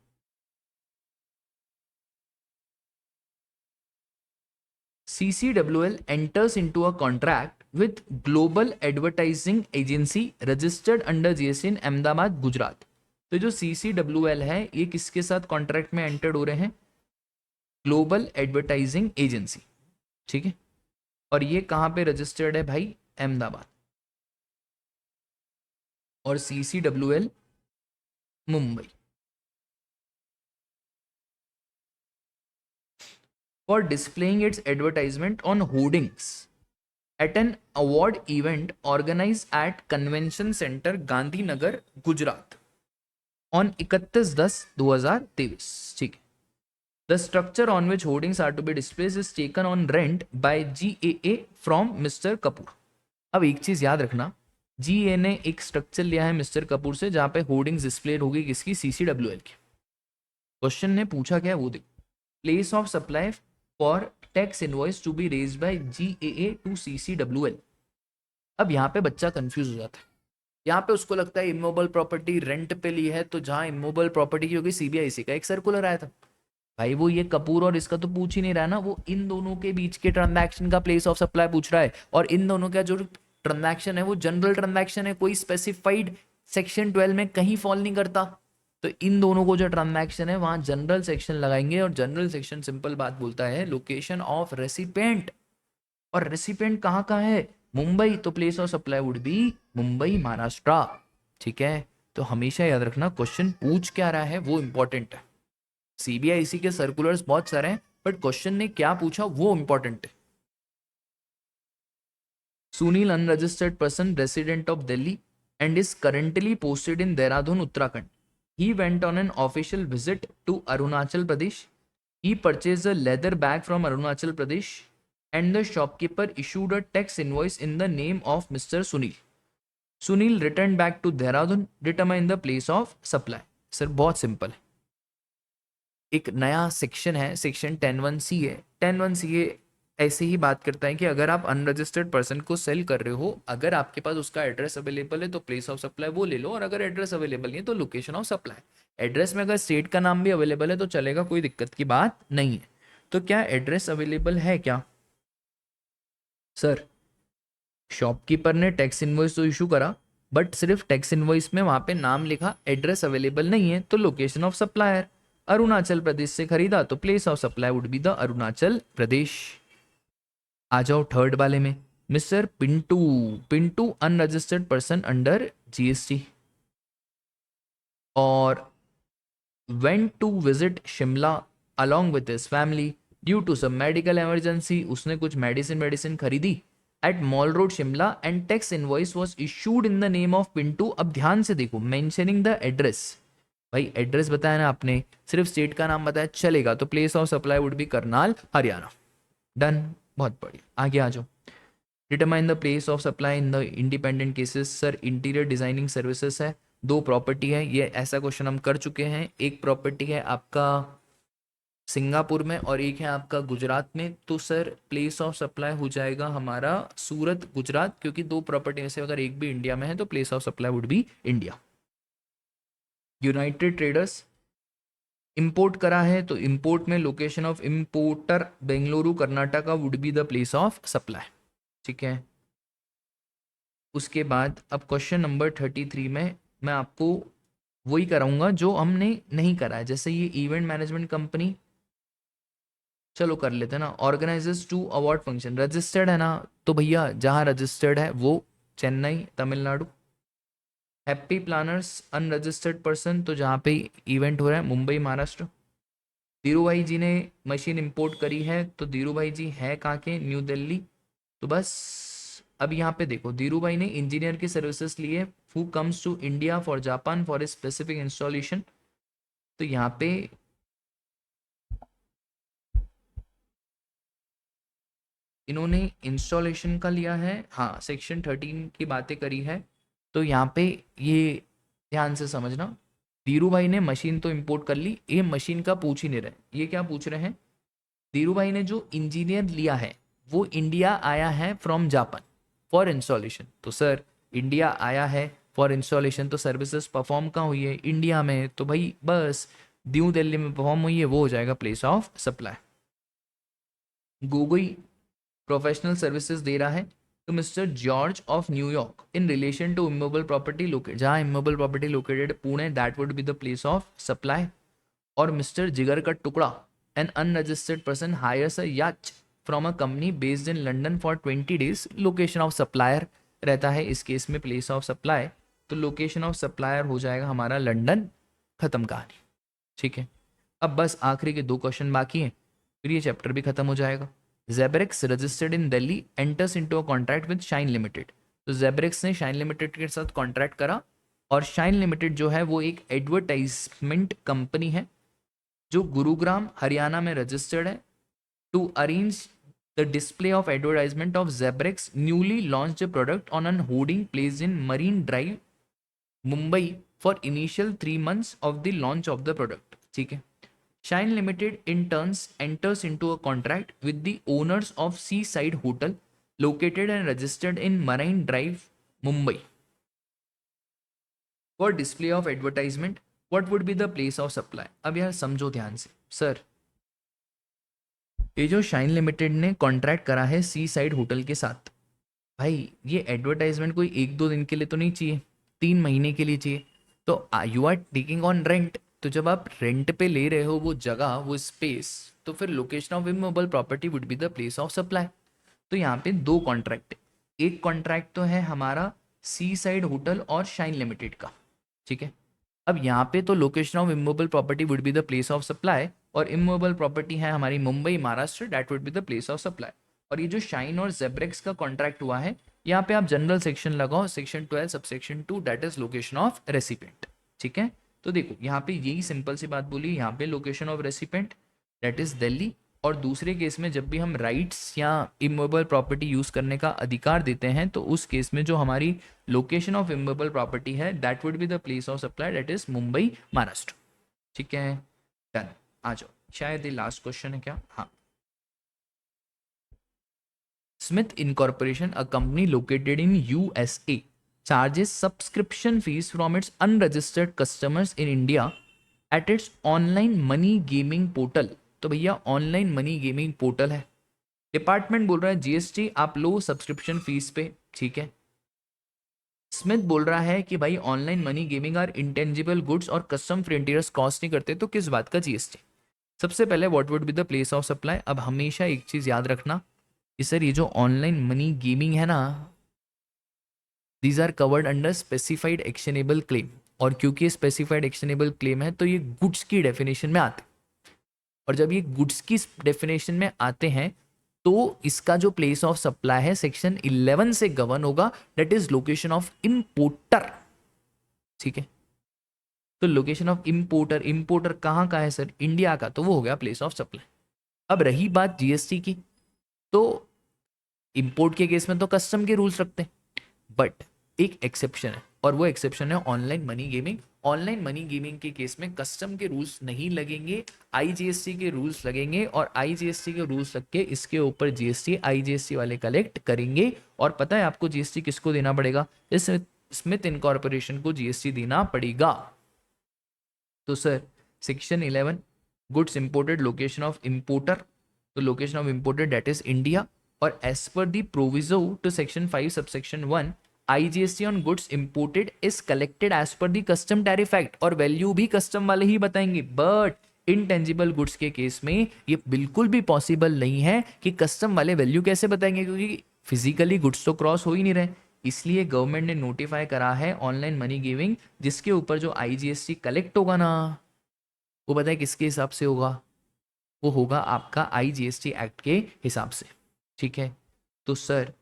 CCWL enters into a contract with Global Advertising Agency registered under GST in Ahmedabad, Gujarat. तो जो CCWL है ये किसके साथ कॉन्ट्रैक्ट में एंटर्ड हो रहे हैं? ग्लोबल एडवर्टाइजिंग एजेंसी, ठीक है। और ये कहाँ पे रजिस्टर्ड है भाई? अहमदाबाद। और CCWL Mumbai. For displaying its advertisement on hoardings at an award event organise at convention centre Gandhinagar Gujarat on 31/10/2023. ठीक है. The structure on which hoardings are to be displayed is taken on rent by GAA from Mr. Kapoor. अब एक चीज याद रखना, GAA ने एक structure लिया है मिस्टर कपूर से जहां पे होर्डिंग्स डिस्प्ले होगी किसकी, CCWL की. क्वेश्चन ने पूछा क्या वो देखो. Place of supply for tax invoice to be raised by GAA to CCWL. अब यहाँ पे बच्चा कंफ्यूज हो जाता है. यहाँ पे उसको लगता है इमोबल प्रॉपर्टी रेंट पे ली है, तो जहां इमोबल प्रॉपर्टी की होगी CBIC का एक सर्कुलर आया था. भाई वो ये कपूर और इसका तो पूछ ही नहीं रहा ना, वो इन दोनों के बीच के ट्रांजैक्शन का प्लेस ऑफ सप्लाई पूछ रहा है. और इन दोनों का जो ट्रांजैक्शन है वो जनरल ट्रांजैक्शन है, कोई स्पेसिफाइड सेक्शन 12 में कहीं फॉल नहीं करता. तो इन दोनों को जो ट्रांजैक्शन है वहां जनरल सेक्शन लगाएंगे, और जनरल सेक्शन सिंपल बात बोलता है लोकेशन ऑफ रेसिपिएंट. और रेसिपिएंट कहाँ का है, मुंबई, तो place of supply would B Mumbai Maharashtra. ठीक है. तो हमेशा याद रखना क्वेश्चन पूछ क्या रहा है वो इंपॉर्टेंट है. CBIC के सर्कुलर्स बहुत सारे हैं, बट क्वेश्चन ने क्या पूछा वो इंपॉर्टेंट है. Sunil unregistered person resident of Delhi and is currently posted in Dehradun, Uttarakhand. He went on an official visit to Arunachal Pradesh. He purchased a leather bag from Arunachal Pradesh and the shopkeeper issued a tax invoice in the name of Mr. Sunil. Sunil returned back to Dehradun. Determine the place of supply. Sir बहुत simple है. एक नया section है, section 10(1)(c है. 10(1)(c) ऐसे ही बात करता है कि अगर आप अनरजिस्टर्ड पर्सन को सेल कर रहे हो, अगर आपके पास उसका एड्रेस अवेलेबल है तो प्लेस ऑफ सप्लाई वो ले लो, और अगर एड्रेस अवेलेबल नहीं है तो लोकेशन ऑफ सप्लाई. एड्रेस में अगर स्टेट का नाम भी अवेलेबल है तो चलेगा, कोई दिक्कत की बात नहीं है. तो क्या एड्रेस अवेलेबल है क्या सर? शॉपकीपर ने टैक्स इनवॉइस तो इशू करा, बट सिर्फ टैक्स इनवॉइस में वहां पे नाम लिखा, एड्रेस अवेलेबल नहीं है, तो location of supplier Arunachal Pradesh से खरीदा तो place of supply would be the Arunachal Pradesh. आ जाओ थर्ड वाले में. Mister Pintu, Pintu unregistered person under GST और went to visit Shimla along with his family due to some medical emergency. उसने कुछ मेडिसिन खरीदी at mall road Shimla and tax invoice was issued in the name of Pintu. अब ध्यान से देखो, mentioning the address. भाई address बताया ना आपने, सिर्फ स्टेट का नाम बताया चलेगा, तो place of supply would B Karnal Haryana. Done, बहुत बढ़िया. आगे आ जाओ. Determine the place of supply in the independent cases. Sir interior designing services है, 2 प्रॉपर्टी है, ये ऐसा क्वेश्चन हम कर चुके हैं. एक प्रॉपर्टी है आपका सिंगापुर में और एक है आपका गुजरात में. तो सर प्लेस ऑफ सप्लाई हो जाएगा हमारा सूरत गुजरात, क्योंकि 2 प्रॉपर्टी में से अगर एक भी इंडिया में है तो place of supply would B India. United traders import करा है तो इंपोर्ट में location of importer Bengaluru Karnataka would be the place of supply. ठीक है. उसके बाद अब क्वेश्चन नंबर 33 में मैं आपको वही कराऊंगा जो हमने नहीं करा है. जैसे ये इवेंट मैनेजमेंट कंपनी, चलो कर लेते हैं ना. Organisers to award function registered है ना, तो भैया जहाँ रजिस्टर्ड है वो Chennai Tamil Nadu. Happy planners unregistered person, तो जहाँ पे इवेंट हो रहा है मुंबई महाराष्ट्र. धीरू भाई जी ने मशीन इंपोर्ट करी है, तो धीरू भाई जी है कहाँ के, न्यू दिल्ली. तो बस अब यहाँ पे देखो, धीरू भाई ने इंजीनियर की सर्विसेज लिए, who comes to India for Japan for a specific installation. तो यहाँ पे इन्होंने इंस्टॉलेशन का लिया है, हाँ सेक्शन 13 की बातें करी है. तो यहाँ पे ये ध्यान से समझना, धीरू भाई ने मशीन तो इंपोर्ट कर ली, ये मशीन का पूछ ही नहीं रहे. ये क्या पूछ रहे हैं, धीरू भाई ने जो इंजीनियर लिया है वो इंडिया आया है फ्रॉम जापान फॉर इंस्टॉलेशन. तो सर इंडिया आया है फॉर इंस्टॉलेशन, तो सर्विसेज परफॉर्म कहाँ हुई है, इंडिया में. तो भाई बस न्यू दिल्ली में परफॉर्म हुई है, वो हो जाएगा place of supply. Gogoi professional services दे रहा है तो mister George of New York in relation to immovable property located, जहाँ immovable property located Pune, that would be the place of supply. और मिस्टर जिगर का टुकड़ा an unregistered person hires a yacht from a company based in London for 20 days. Location of supplier रहता है इस case में place of supply, तो location of supplier हो जाएगा हमारा लंदन. खत्म कहानी. ठीक है. अब बस आखिरी के 2 क्वेश्चन बाकी हैं, फिर ये चैप्टर भी खत्म हो जाएगा. Zebrex registered in Delhi enters into a contract with shine limited. तो Zebrex ने शाइन लिमिटेड के साथ कॉन्ट्रैक्ट करा, और शाइन लिमिटेड जो है वो एक एडवर्टाइजमेंट कंपनी है जो गुरुग्राम हरियाणा में रजिस्टर्ड है, to arrange the display of advertisement of Zebrex newly launched product on an hoarding placed in Marine Drive Mumbai for initial 3 months of the launch of the product. ठीक है। Shine limited in turns enters into a contract with the owners of seaside hotel located and registered in Marine Drive Mumbai for display of advertisement. What would be the place of supply. अब यार समझो ध्यान से sir, ये जो shine limited ने contract करा है सी साइड होटल के साथ, भाई ये एडवर्टाइजमेंट कोई 1-2 दिन के लिए तो नहीं चाहिए, 3 महीने के लिए चाहिए। तो you are taking on rent, तो जब आप रेंट पे ले रहे हो वो जगह, वो स्पेस, तो फिर location of immovable property would be the place of supply. तो यहाँ पे 2 कॉन्ट्रैक्ट है, एक कॉन्ट्रैक्ट तो है हमारा सी साइड होटल और शाइन लिमिटेड का। ठीक है। अब यहाँ पे तो location of immovable property would be the place of supply, और इमूवेबल प्रॉपर्टी है हमारी Mumbai Maharashtra, that would be the place of supply. और ये जो शाइन और Zebrex का कॉन्ट्रैक्ट हुआ है, यहाँ पे आप जनरल सेक्शन लगाओ, section 12 subsection 2, that is location of recipient. ठीक है। तो देखो यहाँ पे यही सिंपल सी बात बोली, यहाँ पे location of recipient that is Delhi, और दूसरे केस में जब भी हम राइट्स या इमूवेबल प्रॉपर्टी यूज करने का अधिकार देते हैं, तो उस केस में जो हमारी लोकेशन ऑफ इमूवेबल प्रॉपर्टी है that would be the place of supply, that is Mumbai Maharashtra. ठीक है, डन। आ जाओ, शायद ये लास्ट क्वेश्चन है क्या। हाँ। Smith incorporation, a company located in USA, charges subscription fees from its unregistered customers in India at its online money gaming portal। तो भैया ऑनलाइन मनी गेमिंग पोर्टल है, डिपार्टमेंट बोल रहा है जीएसटी आप लो सब्सक्रिप्शन फीस पे। ठीक है। स्मिथ बोल रहा है कि भाई ऑनलाइन मनी गेमिंग और इंटेंजिबल गुड्स और कस्टम फ्रंटियर्स कॉस्ट नहीं करते, तो किस बात का जीएसटी। सबसे पहले what would be the place of supply. अब हमेशा एक चीज याद रखना कि सर ये जो ऑनलाइन मनी गेमिंग है ना, these are covered under specified actionable claim, और क्योंकि स्पेसिफाइड एक्शनेबल क्लेम है तो ये गुड्स की डेफिनेशन में आते, और जब ये गुड्स की डेफिनेशन में आते हैं तो इसका जो प्लेस ऑफ सप्लाई है सेक्शन 11 से गवर्न होगा, that is location of importer. ठीक है। तो लोकेशन ऑफ इंपोर्टर, इंपोर्टर कहाँ का है सर, इंडिया का, तो वो हो गया प्लेस ऑफ सप्लाई। अब रही बात जीएसटी की, तो इंपोर्ट के केस में तो कस्टम के रूल्स रखते हैं, बट एक एक्सेप्शन है, और वो एक्सेप्शन है online money gaming. Online money gaming के केस में कस्टम के रूल्स नहीं लगेंगे, आईजीएसटी के रूल्स लगेंगे, और आईजीएसटी के रूल्स लग के इसके ऊपर जीएसटी आईजीएसटी वाले कलेक्ट करेंगे। और पता है आपको जीएसटी किसको देना पड़ेगा, इस स्मिथ इनकॉर्पोरेशन को जीएसटी देना पड़ेगा। तो sir section 11 goods imported, location of importer, तो location of imported that is India, और as per the proviso to section 5 subsection 1 IGST on goods imported is collected as per the custom tariff act, और value भी custom वाले ही बताएंगे। But intangible goods के case में ये बिल्कुल भी पॉसिबल नहीं है कि कस्टम वाले वैल्यू कैसे बताएंगे, क्योंकि फिजिकली गुड्स तो क्रॉस हो ही नहीं रहे। इसलिए गवर्नमेंट ने नोटिफाई करा है ऑनलाइन मनी गिविंग, जिसके ऊपर जो IGST कलेक्ट होगा ना, वो बताए किसके हिसाब से होगा, वो होगा आपका IGST एक्ट के हिसाब से। ठीक है। तो sir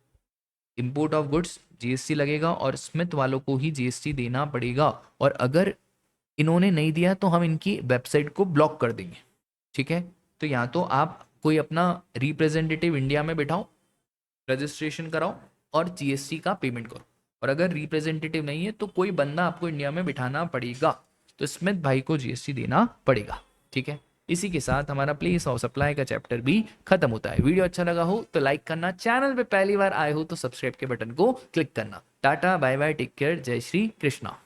import of goods GST लगेगा, और स्मिथ वालों को ही जीएसटी देना पड़ेगा, और अगर इन्होंने नहीं दिया तो हम इनकी वेबसाइट को ब्लॉक कर देंगे। ठीक है। तो या तो आप कोई अपना रिप्रेजेंटेटिव इंडिया में बिठाओ, रजिस्ट्रेशन कराओ और जीएसटी का पेमेंट करो, और अगर रिप्रेजेंटेटिव नहीं है तो कोई बंदा आपको इंडिया में बिठाना पड़ेगा, तो स्मिथ भाई को जीएसटी देना पड़ेगा। ठीक है। इसी के साथ हमारा प्लेस ऑफ सप्लाई का चैप्टर भी खत्म होता है। वीडियो अच्छा लगा हो तो लाइक करना, चैनल पे पहली बार आए हो तो सब्सक्राइब के बटन को क्लिक करना। Tata bye bye, take care, जय श्री कृष्णा।